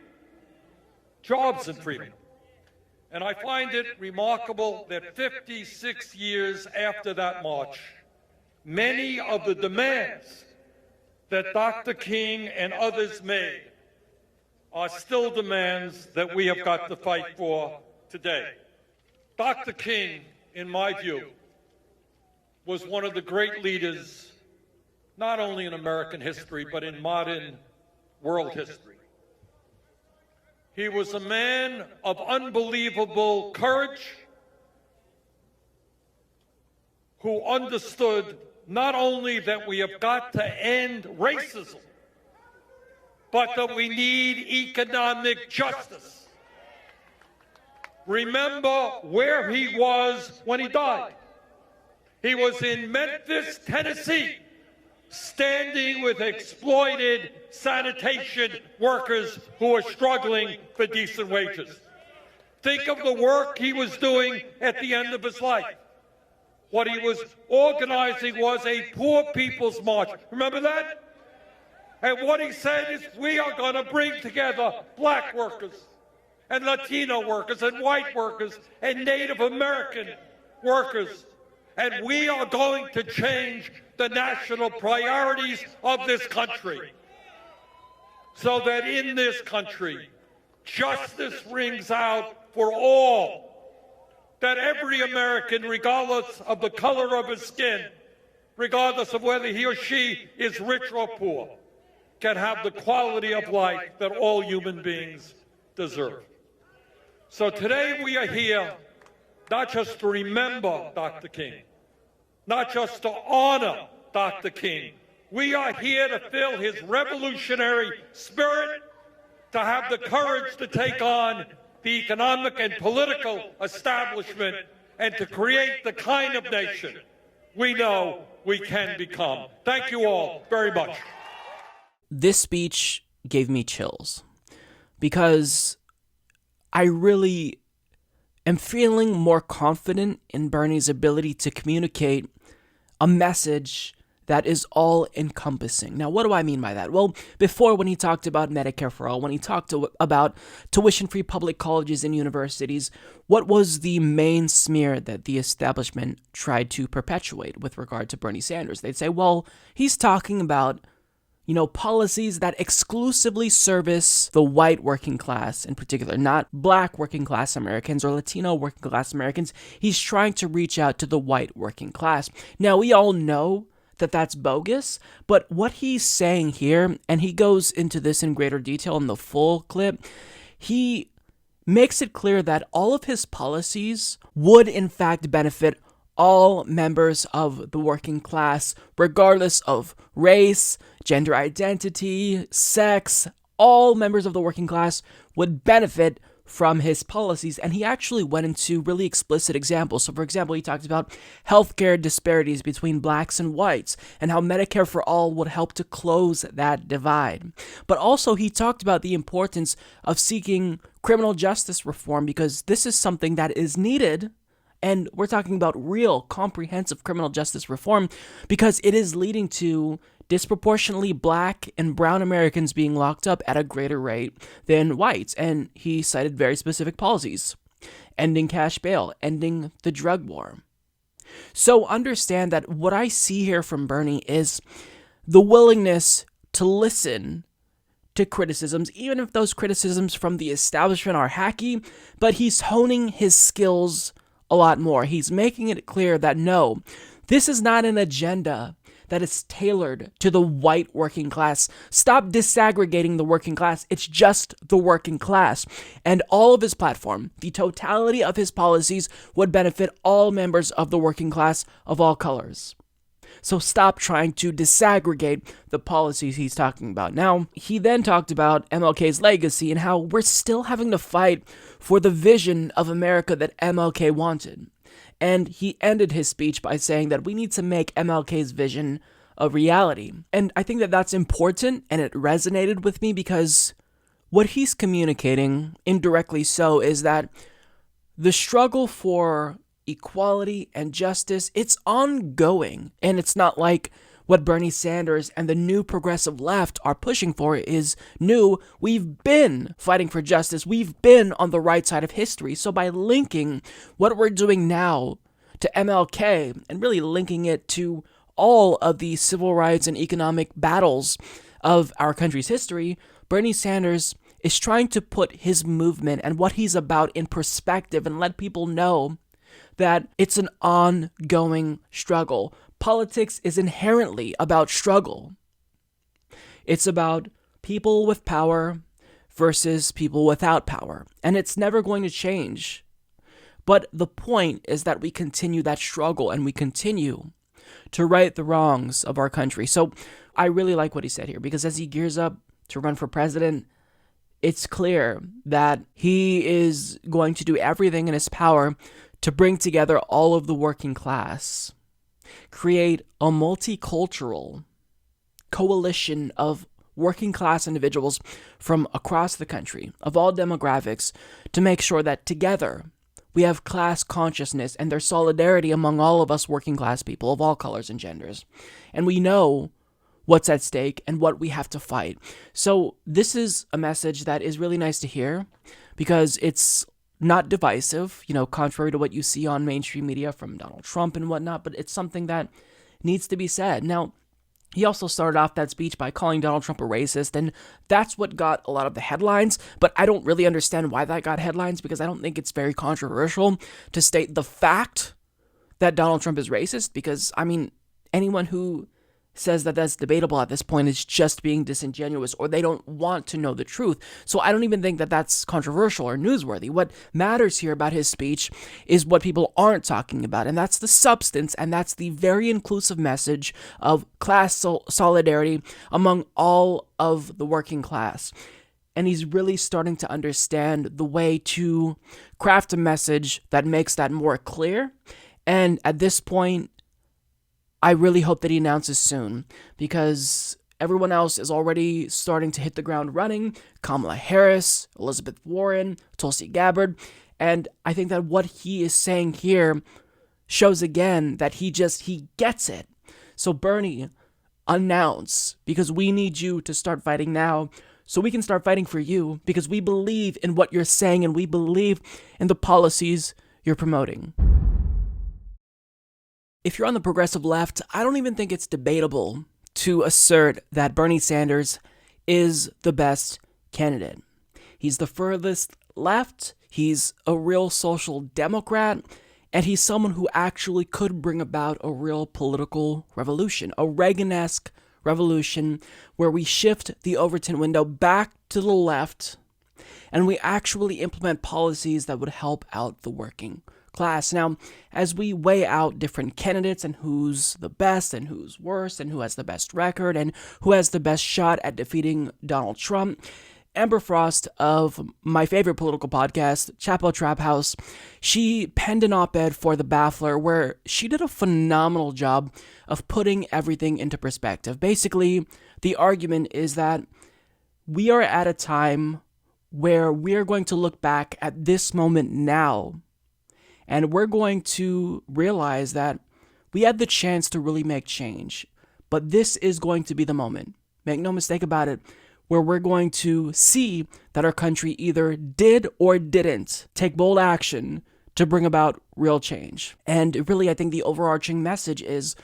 Jobs and freedom. And I find it remarkable that 56 years after that march, many of the demands that Dr. King and others made are still demands that we have got to fight for today. Dr. King, in my view, was one of the great leaders, not only in American history, but in modern world history. He was a man of unbelievable courage who understood not only that we have got to end racism, but that we need economic justice. Remember where he was when he died. He was in Memphis, Tennessee, standing with exploited sanitation workers who were struggling for decent wages. Think of the work he was doing at the end of his life. What he was organizing was a poor people's march. Remember that? And what he said is, we are going to bring together black workers and Latino workers and white workers and Native American workers. And we are going to change the national priorities of this country so that in this country, justice rings out for all. That every American, regardless of the color of his skin, regardless of whether he or she is rich or poor, can have the quality of life that all human beings deserve. So today we are here not just to remember Dr. King, not just to honor Dr. King. We are here to feel his revolutionary spirit, to have the courage to take on the economic and political establishment, and to create the kind of nation we know we can become. Thank you all very much. This speech gave me chills because I really am feeling more confident in Bernie's ability to communicate a message that is all-encompassing. Now, what do I mean by that? Well, before, when he talked about Medicare for All, when he talked about tuition-free public colleges and universities, what was the main smear that the establishment tried to perpetuate with regard to Bernie Sanders? They'd say, well, he's talking about, policies that exclusively service the white working class in particular, not black working class Americans or Latino working class Americans. He's trying to reach out to the white working class. Now, we all know that that's bogus, but what he's saying here, and he goes into this in greater detail in the full clip, he makes it clear that all of his policies would in fact benefit all members of the working class, regardless of race, gender identity, sex. All members of the working class would benefit from his policies, and he actually went into really explicit examples. So, for example, he talked about healthcare disparities between blacks and whites, and how Medicare for All would help to close that divide. But also, he talked about the importance of seeking criminal justice reform, because this is something that is needed. And we're talking about real, comprehensive criminal justice reform, because it is leading to disproportionately black and brown Americans being locked up at a greater rate than whites. And he cited very specific policies: ending cash bail, ending the drug war. So understand that what I see here from Bernie is the willingness to listen to criticisms, even if those criticisms from the establishment are hacky, but he's honing his skills a lot more. He's making it clear that no, this is not an agenda that is tailored to the white working class. Stop disaggregating the working class. It's just the working class. And all of his platform, the totality of his policies, would benefit all members of the working class of all colors. So stop trying to disaggregate the policies he's talking about. Now, he then talked about MLK's legacy and how we're still having to fight for the vision of America that MLK wanted. And he ended his speech by saying that we need to make MLK's vision a reality. And I think that that's important, and it resonated with me, because what he's communicating, indirectly so, is that the struggle for equality and justice, it's ongoing. And it's not like what Bernie Sanders and the new progressive left are pushing for is new. We've been fighting for justice. We've been on the right side of history. So by linking what we're doing now to MLK and really linking it to all of the civil rights and economic battles of our country's history, Bernie Sanders is trying to put his movement and what he's about in perspective and let people know that it's an ongoing struggle. Politics is inherently about struggle. It's about people with power versus people without power, and it's never going to change. But the point is that we continue that struggle and we continue to right the wrongs of our country. So I really like what he said here, because as he gears up to run for president, it's clear that he is going to do everything in his power to bring together all of the working class, create a multicultural coalition of working class individuals from across the country, of all demographics, to make sure that together we have class consciousness and there's solidarity among all of us working class people of all colors and genders. And we know what's at stake and what we have to fight. So this is a message that is really nice to hear, because it's not divisive, contrary to what you see on mainstream media from Donald Trump and whatnot, but it's something that needs to be said. Now, he also started off that speech by calling Donald Trump a racist, and that's what got a lot of the headlines, but I don't really understand why that got headlines, because I don't think it's very controversial to state the fact that Donald Trump is racist, because, anyone who says that that's debatable at this point is just being disingenuous, or they don't want to know the truth. So I don't even think that that's controversial or newsworthy. What matters here about his speech is what people aren't talking about, and that's the substance, and that's the very inclusive message of class solidarity among all of the working class. And he's really starting to understand the way to craft a message that makes that more clear. And at this point, I really hope that he announces soon, because everyone else is already starting to hit the ground running. Kamala Harris, Elizabeth Warren, Tulsi Gabbard. And I think that what he is saying here shows again that he gets it. So Bernie, announce, because we need you to start fighting now, so we can start fighting for you, because we believe in what you're saying and we believe in the policies you're promoting. If you're on the progressive left, I don't even think it's debatable to assert that Bernie Sanders is the best candidate. He's the furthest left, he's a real social democrat, and he's someone who actually could bring about a real political revolution, a Reagan-esque revolution where we shift the Overton window back to the left and we actually implement policies that would help out the working class. Now, as we weigh out different candidates and who's the best and who's worst and who has the best record and who has the best shot at defeating Donald Trump, Amber Frost of my favorite political podcast, Chapo Trap House, she penned an op-ed for The Baffler where she did a phenomenal job of putting everything into perspective. Basically, the argument is that we are at a time where we are going to look back at this moment now, and we're going to realize that we had the chance to really make change. But this is going to be the moment, make no mistake about it, where we're going to see that our country either did or didn't take bold action to bring about real change. And really, I think the overarching message is,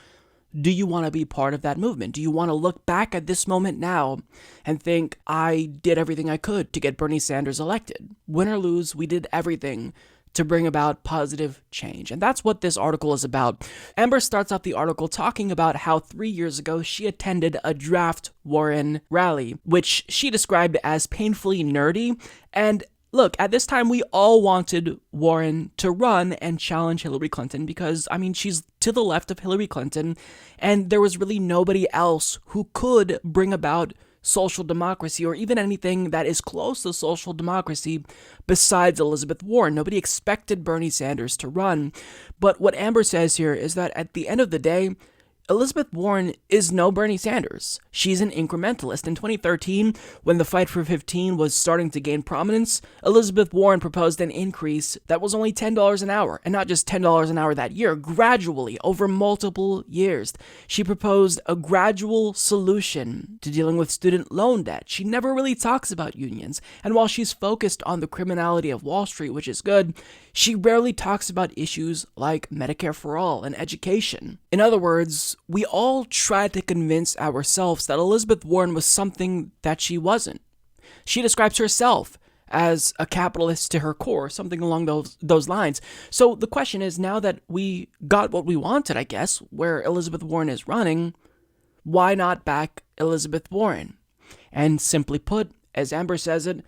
do you want to be part of that movement? Do you want to look back at this moment now and think, I did everything I could to get Bernie Sanders elected? Win or lose, we did everything to bring about positive change. And that's what this article is about. Amber starts off the article talking about how 3 years ago she attended a draft Warren rally, which she described as painfully nerdy. And look, at this time, we all wanted Warren to run and challenge Hillary Clinton because, she's to the left of Hillary Clinton, and there was really nobody else who could bring about social democracy or even anything that is close to social democracy besides Elizabeth Warren. Nobody expected Bernie Sanders to run. But what Amber says here is that at the end of the day, Elizabeth Warren is no Bernie Sanders. She's an incrementalist. In 2013, when the fight for 15 was starting to gain prominence, Elizabeth Warren proposed an increase that was only $10 an hour, and not just $10 an hour that year, gradually, over multiple years. She proposed a gradual solution to dealing with student loan debt. She never really talks about unions, and while she's focused on the criminality of Wall Street, which is good, she rarely talks about issues like Medicare for all and education. In other words, we all tried to convince ourselves that Elizabeth Warren was something that she wasn't. She describes herself as a capitalist to her core, something along those lines. So the question is, now that we got what we wanted, I guess, where Elizabeth Warren is running, why not back Elizabeth Warren? And simply put, as Amber says it,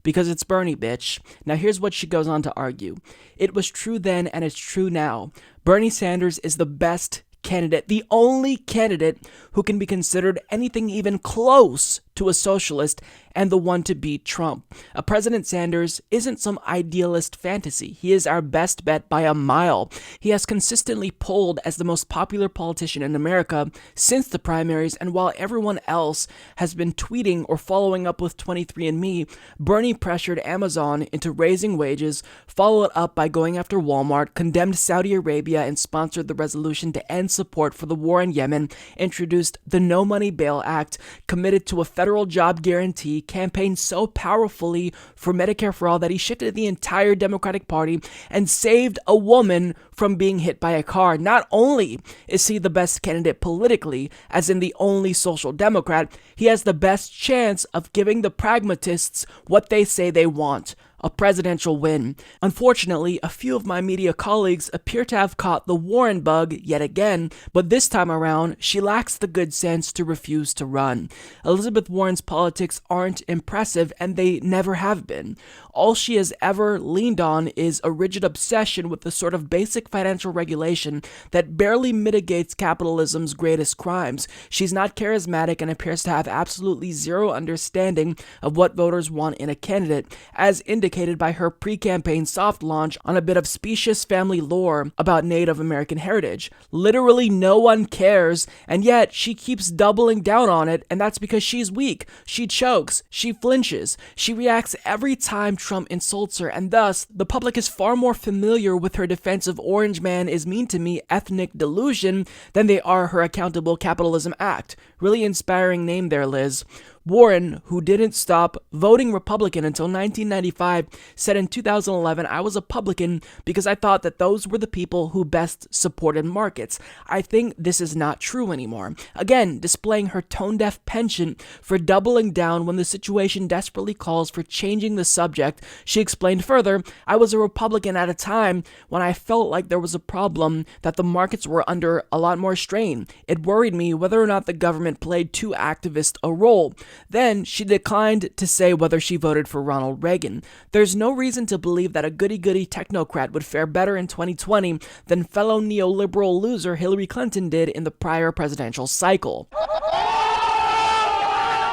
because it's Bernie, bitch. Now here's what she goes on to argue. It was true then and it's true now. Bernie Sanders is the best candidate, the only candidate who can be considered anything even close to a socialist and the one to beat Trump. President Sanders isn't some idealist fantasy. He is our best bet by a mile. He has consistently polled as the most popular politician in America since the primaries, and while everyone else has been tweeting or following up with 23andMe, Bernie pressured Amazon into raising wages, followed up by going after Walmart, condemned Saudi Arabia, and sponsored the resolution to end support for the war in Yemen, introduced the No Money Bail Act, committed to a federal job guarantee, campaigned so powerfully for Medicare for All that he shifted the entire Democratic Party and saved a woman from being hit by a car. Not only is he the best candidate politically, as in the only social democrat, he has the best chance of giving the pragmatists what they say they want: a presidential win. Unfortunately, a few of my media colleagues appear to have caught the Warren bug yet again, but this time around, she lacks the good sense to refuse to run. Elizabeth Warren's politics aren't impressive, and they never have been. All she has ever leaned on is a rigid obsession with the sort of basic financial regulation that barely mitigates capitalism's greatest crimes. She's not charismatic and appears to have absolutely zero understanding of what voters want in a candidate, as indicated by her pre-campaign soft launch on a bit of specious family lore about Native American heritage. Literally no one cares, and yet she keeps doubling down on it, and that's because she's weak. She chokes, she flinches, she reacts every time Trump insults her, and thus the public is far more familiar with her defense of Orange Man is mean to me ethnic delusion than they are her accountable capitalism act. Really inspiring name there, Liz. Warren, who didn't stop voting Republican until 1995, said in 2011, "I was a Republican because I thought that those were the people who best supported markets." I think this is not true anymore. Again, displaying her tone-deaf penchant for doubling down when the situation desperately calls for changing the subject, she explained further, "I was a Republican at a time when I felt like there was a problem, that the markets were under a lot more strain. It worried me whether or not the government played too activist a role." Then she declined to say whether she voted for Ronald Reagan. There's no reason to believe that a goody-goody technocrat would fare better in 2020 than fellow neoliberal loser Hillary Clinton did in the prior presidential cycle.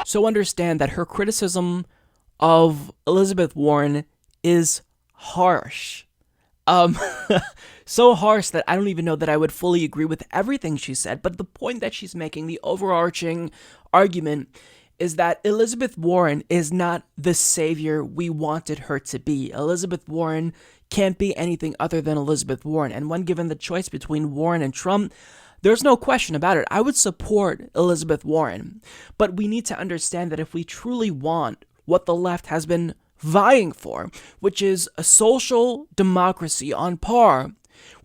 So understand that her criticism of Elizabeth Warren is harsh. So harsh that I don't even know that I would fully agree with everything she said, but the point that she's making, the overarching argument, is that Elizabeth Warren is not the savior we wanted her to be. Elizabeth Warren can't be anything other than Elizabeth Warren, and when given the choice between Warren and Trump, there's no question about it. I would support Elizabeth Warren, but we need to understand that if we truly want what the left has been vying for, which is a social democracy on par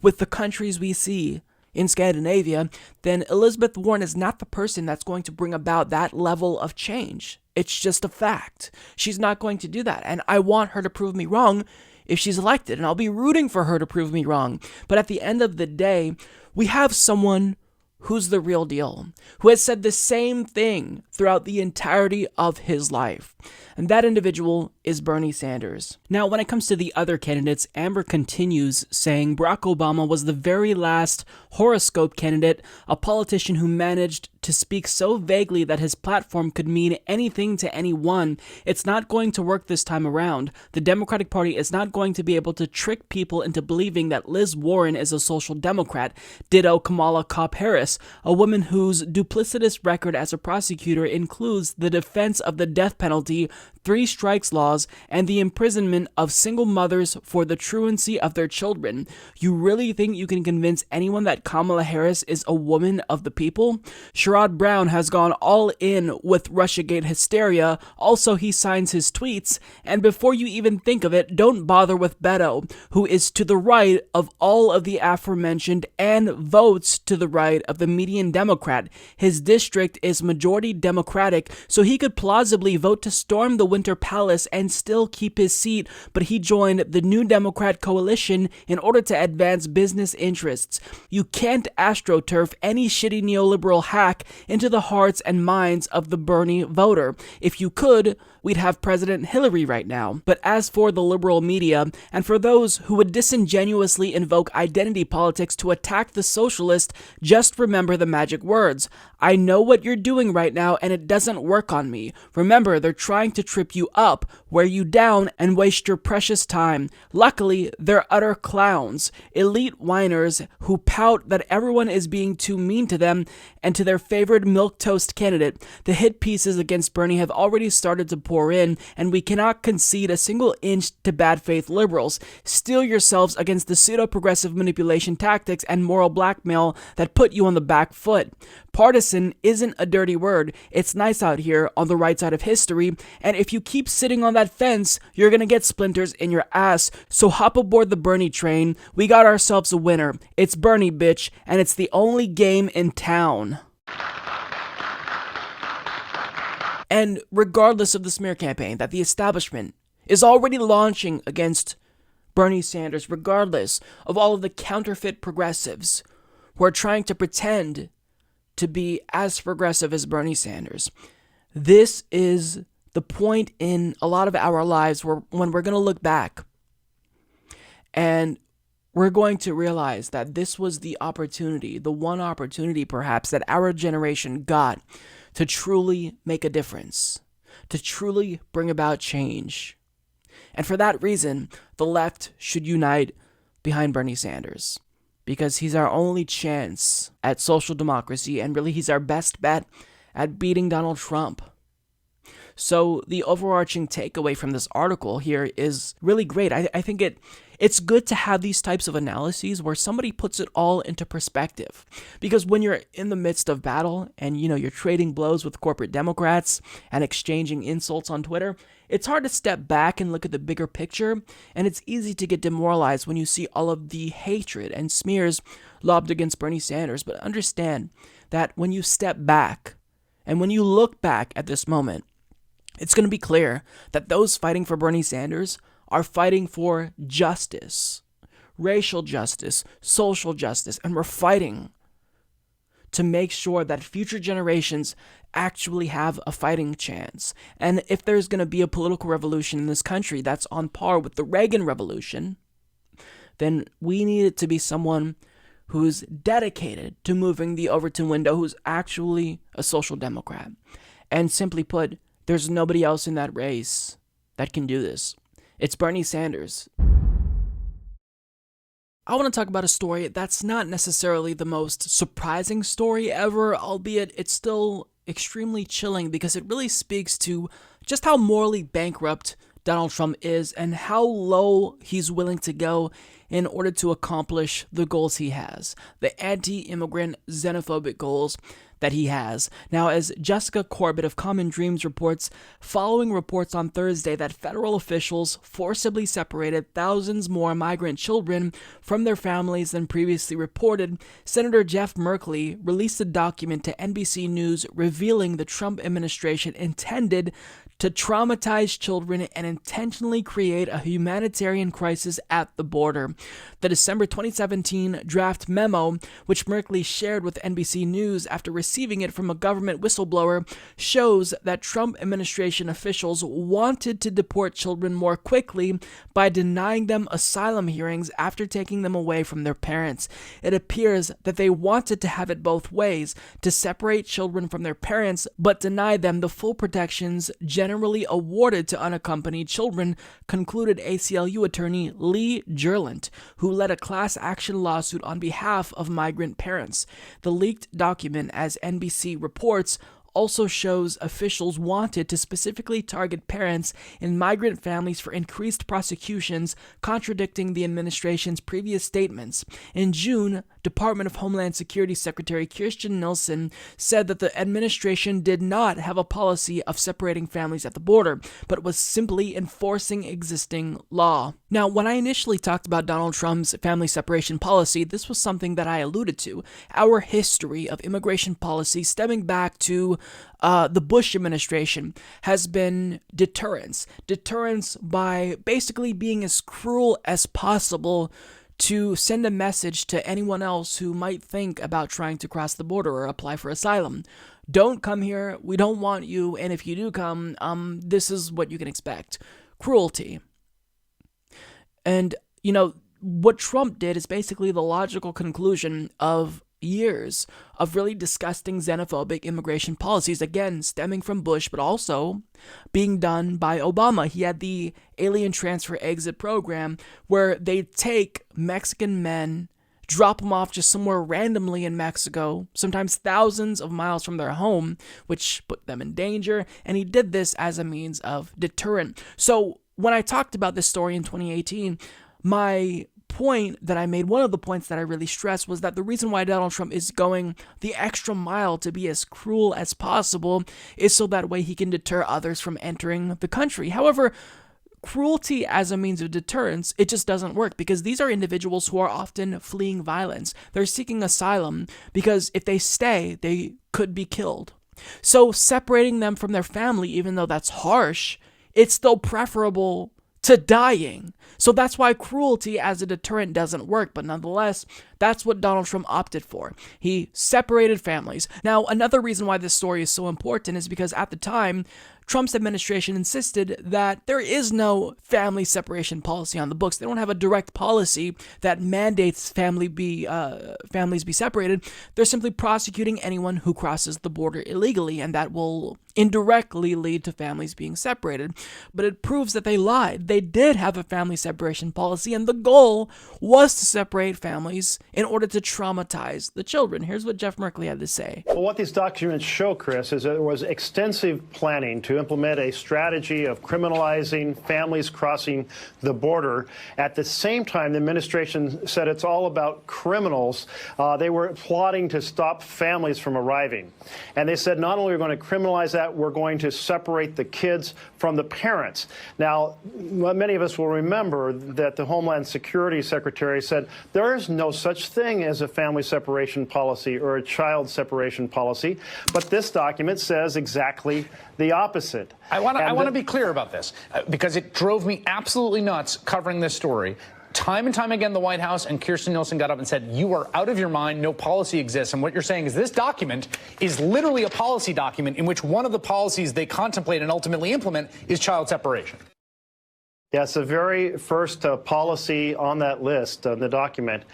with the countries we see in Scandinavia, then Elizabeth Warren is not the person that's going to bring about that level of change. It's just a fact. She's not going to do that, and I want her to prove me wrong if she's elected, and I'll be rooting for her to prove me wrong. But at the end of the day, we have someone who's the real deal, who has said the same thing throughout the entirety of his life. And that individual is Bernie Sanders. Now, when it comes to the other candidates, Amber continues saying Barack Obama was the very last horoscope candidate, a politician who managed to speak so vaguely that his platform could mean anything to anyone. It's not going to work this time around. The Democratic Party is not going to be able to trick people into believing that Liz Warren is a social democrat. Ditto Kamala Harris, a woman whose duplicitous record as a prosecutor includes the defense of the death penalty, 3 strikes laws, and the imprisonment of single mothers for the truancy of their children. You really think you can convince anyone that Kamala Harris is a woman of the people? Sherrod Brown has gone all in with Russiagate hysteria. Also, he signs his tweets. And before you even think of it, don't bother with Beto, who is to the right of all of the aforementioned and votes to the right of the median Democrat. His district is majority Democratic, so he could plausibly vote to storm the Winter Palace and still keep his seat, but he joined the New Democrat coalition in order to advance business interests. You can't astroturf any shitty neoliberal hack into the hearts and minds of the Bernie voter. If you could, we'd have President Hillary right now. But as for the liberal media, and for those who would disingenuously invoke identity politics to attack the socialist, just remember the magic words. I know what you're doing right now, and it doesn't work on me. Remember, they're trying to trip you up, wear you down, and waste your precious time. Luckily, they're utter clowns, elite whiners who pout that everyone is being too mean to them and to their favorite milquetoast candidate. The hit pieces against Bernie have already started to pour in, and we cannot concede a single inch to bad faith liberals. Steel yourselves against the pseudo-progressive manipulation tactics and moral blackmail that put you on the back foot. Partisan isn't a dirty word. It's nice out here on the right side of history, and if you keep sitting on that fence, you're gonna get splinters in your ass. So hop aboard the Bernie train. We got ourselves a winner. It's Bernie, bitch, and it's the only game in town. And regardless of the smear campaign that the establishment is already launching against Bernie Sanders, regardless of all of the counterfeit progressives who are trying to pretend to be as progressive as Bernie Sanders, this is the point in a lot of our lives when we're going to look back and we're going to realize that this was the opportunity, the one opportunity perhaps that our generation got to truly make a difference, to truly bring about change. And for that reason, the left should unite behind Bernie Sanders, because he's our only chance at social democracy, and really he's our best bet at beating Donald Trump. So the overarching takeaway from this article here is really great. I think it's good to have these types of analyses where somebody puts it all into perspective. Because when you're in the midst of battle and you're trading blows with corporate Democrats and exchanging insults on Twitter, it's hard to step back and look at the bigger picture, and it's easy to get demoralized when you see all of the hatred and smears lobbed against Bernie Sanders. But understand that when you step back and when you look back at this moment, it's going to be clear that those fighting for Bernie Sanders are fighting for justice, racial justice, social justice, and we're fighting to make sure that future generations actually have a fighting chance. And if there's going to be a political revolution in this country that's on par with the Reagan Revolution, then we need it to be someone who's dedicated to moving the Overton window, who's actually a social democrat. And simply put, there's nobody else in that race that can do this. It's Bernie Sanders. I want to talk about a story that's not necessarily the most surprising story ever, albeit it's still extremely chilling because it really speaks to just how morally bankrupt Donald Trump is and how low he's willing to go in order to accomplish the goals he has, the anti-immigrant xenophobic goals that he has. Now, as Jessica Corbett of Common Dreams reports, following reports on Thursday that federal officials forcibly separated thousands more migrant children from their families than previously reported, Senator Jeff Merkley released a document to NBC News revealing the Trump administration intended to traumatize children and intentionally create a humanitarian crisis at the border. The December 2017 draft memo, which Merkley shared with NBC News after receiving it from a government whistleblower, shows that Trump administration officials wanted to deport children more quickly by denying them asylum hearings after taking them away from their parents. It appears that they wanted to have it both ways, to separate children from their parents, but deny them the full protections generally awarded to unaccompanied children, concluded ACLU attorney Lee Gerlant, who led a class action lawsuit on behalf of migrant parents. The leaked document, as NBC reports, also shows officials wanted to specifically target parents in migrant families for increased prosecutions, contradicting the administration's previous statements. In June, Department of Homeland Security Secretary Kirstjen Nielsen said that the administration did not have a policy of separating families at the border, but was simply enforcing existing law. Now, when I initially talked about Donald Trump's family separation policy, this was something that I alluded to. Our history of immigration policy stemming back to the Bush administration has been deterrence. Deterrence by basically being as cruel as possible to send a message to anyone else who might think about trying to cross the border or apply for asylum. Don't come here, we don't want you, and if you do come, this is what you can expect. Cruelty. And, what Trump did is basically the logical conclusion of years of really disgusting xenophobic immigration policies, again, stemming from Bush, but also being done by Obama. He had the alien transfer exit program where they take Mexican men, drop them off just somewhere randomly in Mexico, sometimes thousands of miles from their home, which put them in danger, and he did this as a means of deterrent. So when I talked about this story in 2018, my point that I made, one of the points that I really stressed, was that the reason why Donald Trump is going the extra mile to be as cruel as possible is so that way he can deter others from entering the country. However, cruelty as a means of deterrence, it just doesn't work, because these are individuals who are often fleeing violence. They're seeking asylum because if they stay, they could be killed. So separating them from their family, even though that's harsh, it's still preferable to dying. So that's why cruelty as a deterrent doesn't work, but nonetheless, that's what Donald Trump opted for. He separated families. Now, another reason why this story is so important is because at the time, Trump's administration insisted that there is no family separation policy on the books. They don't have a direct policy that mandates families be separated. They're simply prosecuting anyone who crosses the border illegally, and that will indirectly lead to families being separated. But it proves that they lied. They did have a family separation policy, and the goal was to separate families in order to traumatize the children. Here's what Jeff Merkley had to say. Well, what these documents show, Chris, is that there was extensive planning to implement a strategy of criminalizing families crossing the border. At the same time, the administration said it's all about criminals. They were plotting to stop families from arriving. And they said not only are we going to criminalize that, we're going to separate the kids from the parents. Now, many of us will remember that the Homeland Security Secretary said there is no such thing as a family separation policy or a child separation policy, but this document says exactly the opposite. I want to be clear about this, because it drove me absolutely nuts covering this story. Time and time again, the White House and Kirstjen Nielsen got up and said, you are out of your mind, no policy exists. And what you're saying is this document is literally a policy document in which one of the policies they contemplate and ultimately implement is child separation. Yes, the very first policy on that list, the document,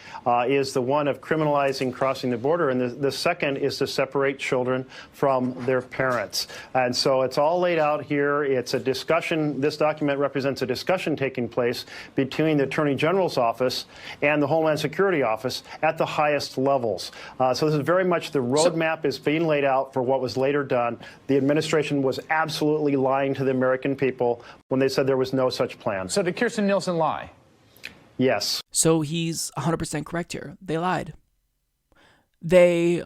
is the one of criminalizing crossing the border. And the second is to separate children from their parents. And so it's all laid out here. It's a discussion. This document represents a discussion taking place between the Attorney General's office and the Homeland Security office at the highest levels. So this is very much the roadmap is being laid out for what was later done. The administration was absolutely lying to the American people when they said there was no such plan. So did Kirstjen Nielsen lie? Yes. So he's 100% correct here. They lied. They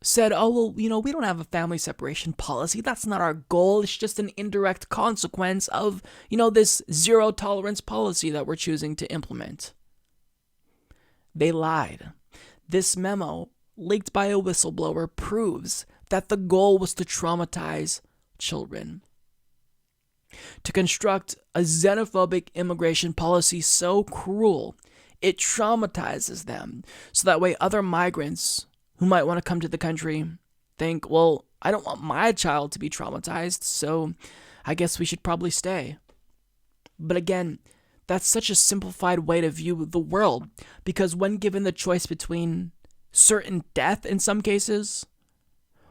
said, oh, well, we don't have a family separation policy. That's not our goal. It's just an indirect consequence of, this zero tolerance policy that we're choosing to implement. They lied. This memo, leaked by a whistleblower, proves that the goal was to traumatize children. To construct a xenophobic immigration policy so cruel, it traumatizes them, so that way other migrants who might want to come to the country think, well, I don't want my child to be traumatized, so I guess we should probably stay. But again, that's such a simplified way to view the world, because when given the choice between certain death in some cases,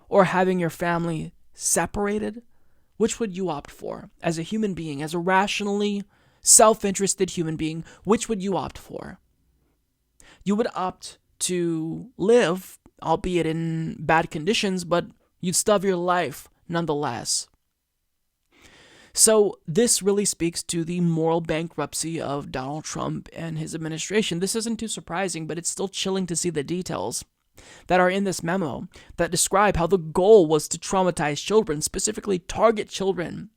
or having your family separated, which would you opt for? As a human being, as a rationally self-interested human being, which would you opt for? You would opt to live, albeit in bad conditions, but you'd still have your life nonetheless. So this really speaks to the moral bankruptcy of Donald Trump and his administration. This isn't too surprising, but it's still chilling to see the details that are in this memo that describe how the goal was to traumatize children, specifically target children,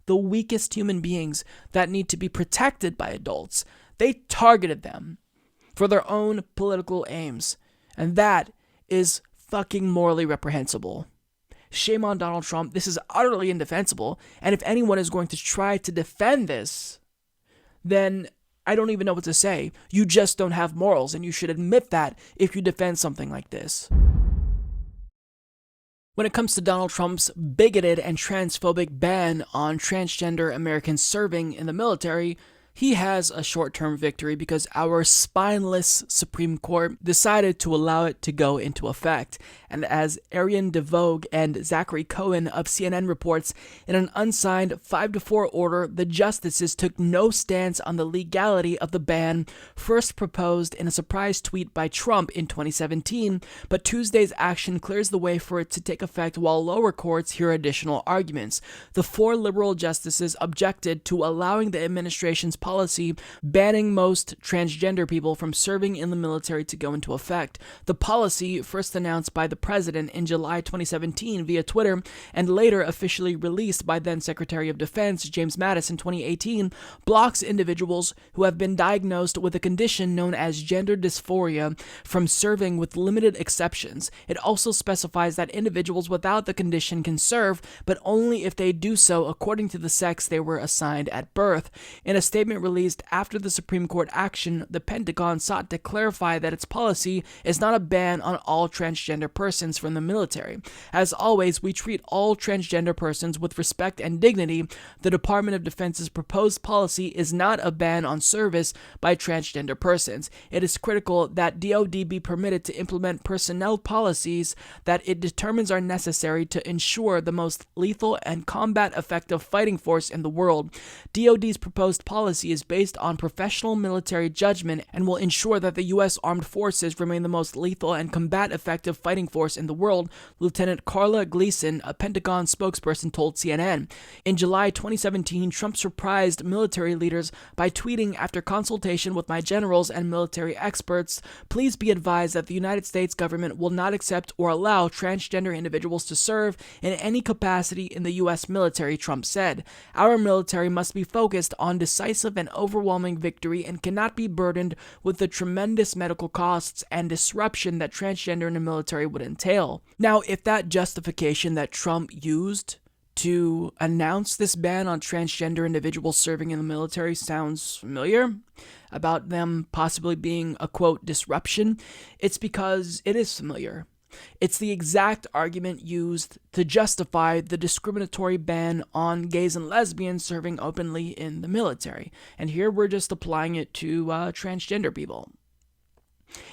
the weakest human beings that need to be protected by adults. They targeted them for their own political aims, and that is fucking morally reprehensible. Shame on Donald Trump. This is utterly indefensible. And if anyone is going to try to defend this, then I don't even know what to say. You just don't have morals, and you should admit that if you defend something like this. When it comes to Donald Trump's bigoted and transphobic ban on transgender Americans serving in the military, he has a short-term victory because our spineless Supreme Court decided to allow it to go into effect. And as Arian DeVoe and Zachary Cohen of CNN reports, in an unsigned 5-4 order, the justices took no stance on the legality of the ban first proposed in a surprise tweet by Trump in 2017, but Tuesday's action clears the way for it to take effect while lower courts hear additional arguments. The 4 liberal justices objected to allowing the administration's policy banning most transgender people from serving in the military to go into effect. The policy, first announced by the president in July 2017 via Twitter and later officially released by then Secretary of Defense James Mattis in 2018, blocks individuals who have been diagnosed with a condition known as gender dysphoria from serving, with limited exceptions. It also specifies that individuals without the condition can serve, but only if they do so according to the sex they were assigned at birth. In a statement released after the Supreme Court action, the Pentagon sought to clarify that its policy is not a ban on all transgender persons from the military. As always, we treat all transgender persons with respect and dignity. The Department of Defense's proposed policy is not a ban on service by transgender persons. It is critical that DoD be permitted to implement personnel policies that it determines are necessary to ensure the most lethal and combat-effective fighting force in the world. DoD's proposed policy is based on professional military judgment and will ensure that the U.S. Armed Forces remain the most lethal and combat-effective fighting force in the world, Lieutenant Carla Gleason, a Pentagon spokesperson, told CNN. In July 2017, Trump surprised military leaders by tweeting, "After consultation with my generals and military experts, please be advised that the United States government will not accept or allow transgender individuals to serve in any capacity in the U.S. military," Trump said. "Our military must be focused on decisive and overwhelming victory and cannot be burdened with the tremendous medical costs and disruption that transgender in the military would entail." Now, if that justification that Trump used to announce this ban on transgender individuals serving in the military sounds familiar, about them possibly being a, quote, disruption, it's because it is familiar. It's the exact argument used to justify the discriminatory ban on gays and lesbians serving openly in the military. And here we're just applying it to transgender people.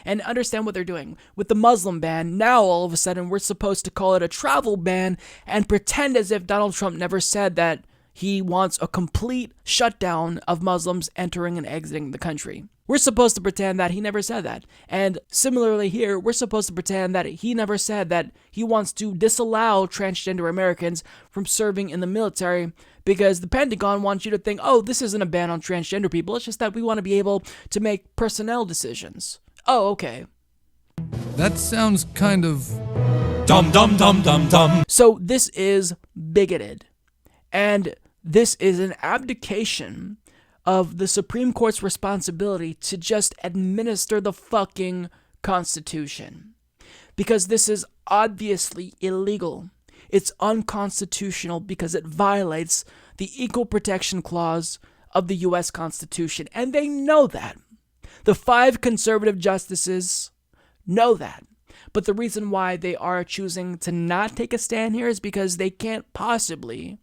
And understand what they're doing. With the Muslim ban, now all of a sudden we're supposed to call it a travel ban and pretend as if Donald Trump never said that he wants a complete shutdown of Muslims entering and exiting the country. We're supposed to pretend that he never said that. And similarly here, we're supposed to pretend that he never said that he wants to disallow transgender Americans from serving in the military because the Pentagon wants you to think, oh, this isn't a ban on transgender people. It's just that we want to be able to make personnel decisions. Oh, okay. That sounds kind of dumb. So this is bigoted. And this is an abdication of the Supreme Court's responsibility to just administer the fucking Constitution. Because this is obviously illegal. It's unconstitutional because it violates the Equal Protection Clause of the U.S. Constitution. And they know that. The 5 conservative justices know that. But the reason why they are choosing to not take a stand here is because they can't possibly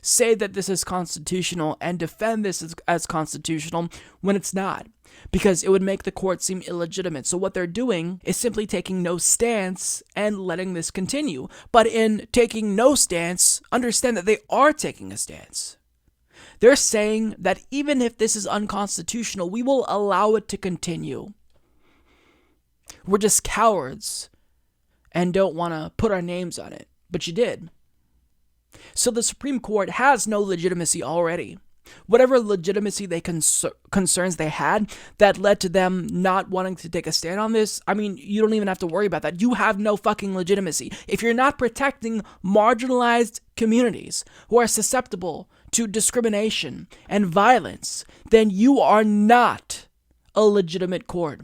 say that this is constitutional and defend this as constitutional when it's not, because it would make the court seem illegitimate. So what they're doing is simply taking no stance and letting this continue. But in taking no stance, understand that they are taking a stance. They're saying that even if this is unconstitutional, we will allow it to continue. We're just cowards and don't want to put our names on it, but you did. So the Supreme Court has no legitimacy already. Whatever legitimacy concerns they had that led to them not wanting to take a stand on this, I mean, you don't even have to worry about that. You have no fucking legitimacy. If you're not protecting marginalized communities who are susceptible to discrimination and violence, then you are not a legitimate court.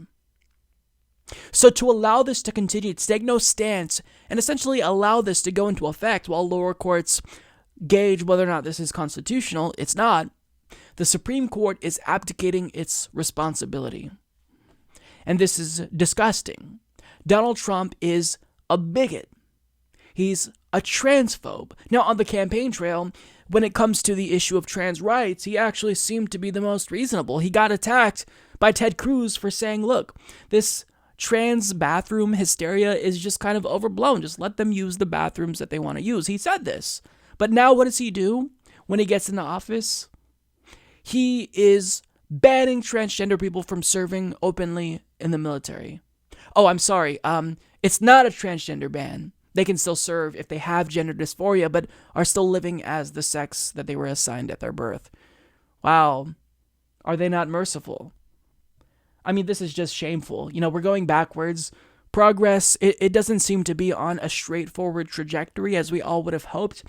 So to allow this to continue, to take no stance, and essentially allow this to go into effect while lower courts gauge whether or not this is constitutional, it's not. The Supreme Court is abdicating its responsibility. And this is disgusting. Donald Trump is a bigot. He's a transphobe. Now, on the campaign trail, when it comes to the issue of trans rights, he actually seemed to be the most reasonable. He got attacked by Ted Cruz for saying, look, this trans bathroom hysteria is just kind of overblown. Just let them use the bathrooms that they want to use. He said this. But now what does he do when he gets into office? He is banning transgender people from serving openly in the military. Oh, I'm sorry. It's not a transgender ban. They can still serve if they have gender dysphoria, but are still living as the sex that they were assigned at their birth. Wow. Are they not merciful? I mean, this is just shameful. You know, we're going backwards. Progress, it doesn't seem to be on a straightforward trajectory as we all would have hoped.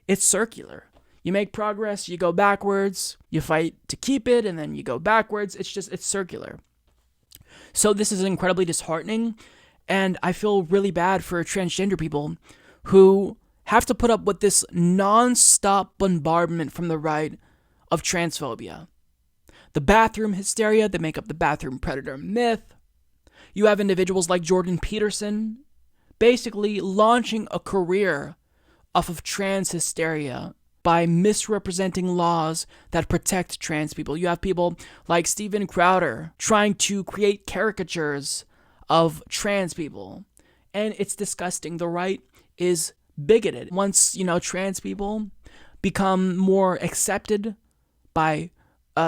It's circular. You make progress, you go backwards, you fight to keep it, and then you go backwards. It's circular. So this is incredibly disheartening, and I feel really bad for transgender people who have to put up with this non-stop bombardment from the right of transphobia. The bathroom hysteria, they make up the bathroom predator myth. You have individuals like Jordan Peterson basically launching a career off of trans hysteria by misrepresenting laws that protect trans people. You have people like Steven Crowder trying to create caricatures of trans people. And it's disgusting. The right is bigoted. Once, trans people become more accepted by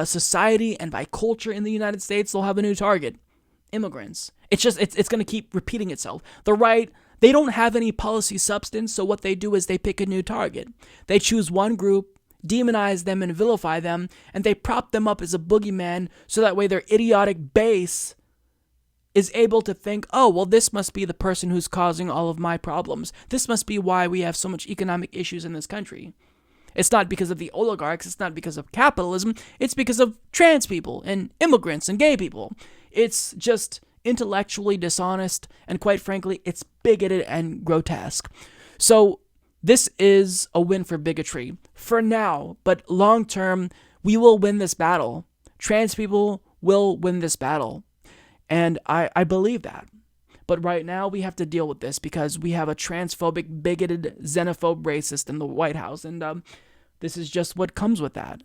society and by culture in the United States, they'll have a new target. Immigrants. It's going to keep repeating itself. The right, they don't have any policy substance, so what they do is they pick a new target. They choose one group, demonize them and vilify them, and they prop them up as a boogeyman so that way their idiotic base is able to think, oh, well, this must be the person who's causing all of my problems. This must be why we have so much economic issues in this country. It's not because of the oligarchs, it's not because of capitalism, it's because of trans people and immigrants and gay people. It's just intellectually dishonest, and quite frankly, it's bigoted and grotesque. So this is a win for bigotry for now, but long term, we will win this battle. Trans people will win this battle, and I believe that. But right now, we have to deal with this because we have a transphobic, bigoted, xenophobe racist in the White House, and this is just what comes with that.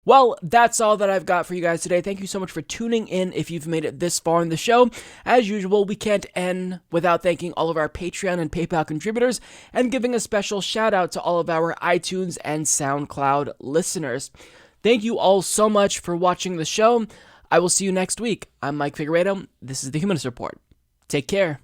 Well, that's all that I've got for you guys today. Thank you so much for tuning in if you've made it this far in the show. As usual, we can't end without thanking all of our Patreon and PayPal contributors and giving a special shout out to all of our iTunes and SoundCloud listeners. Thank you all so much for watching the show. I will see you next week. I'm Mike Figueredo. This is the Humanist Report. Take care.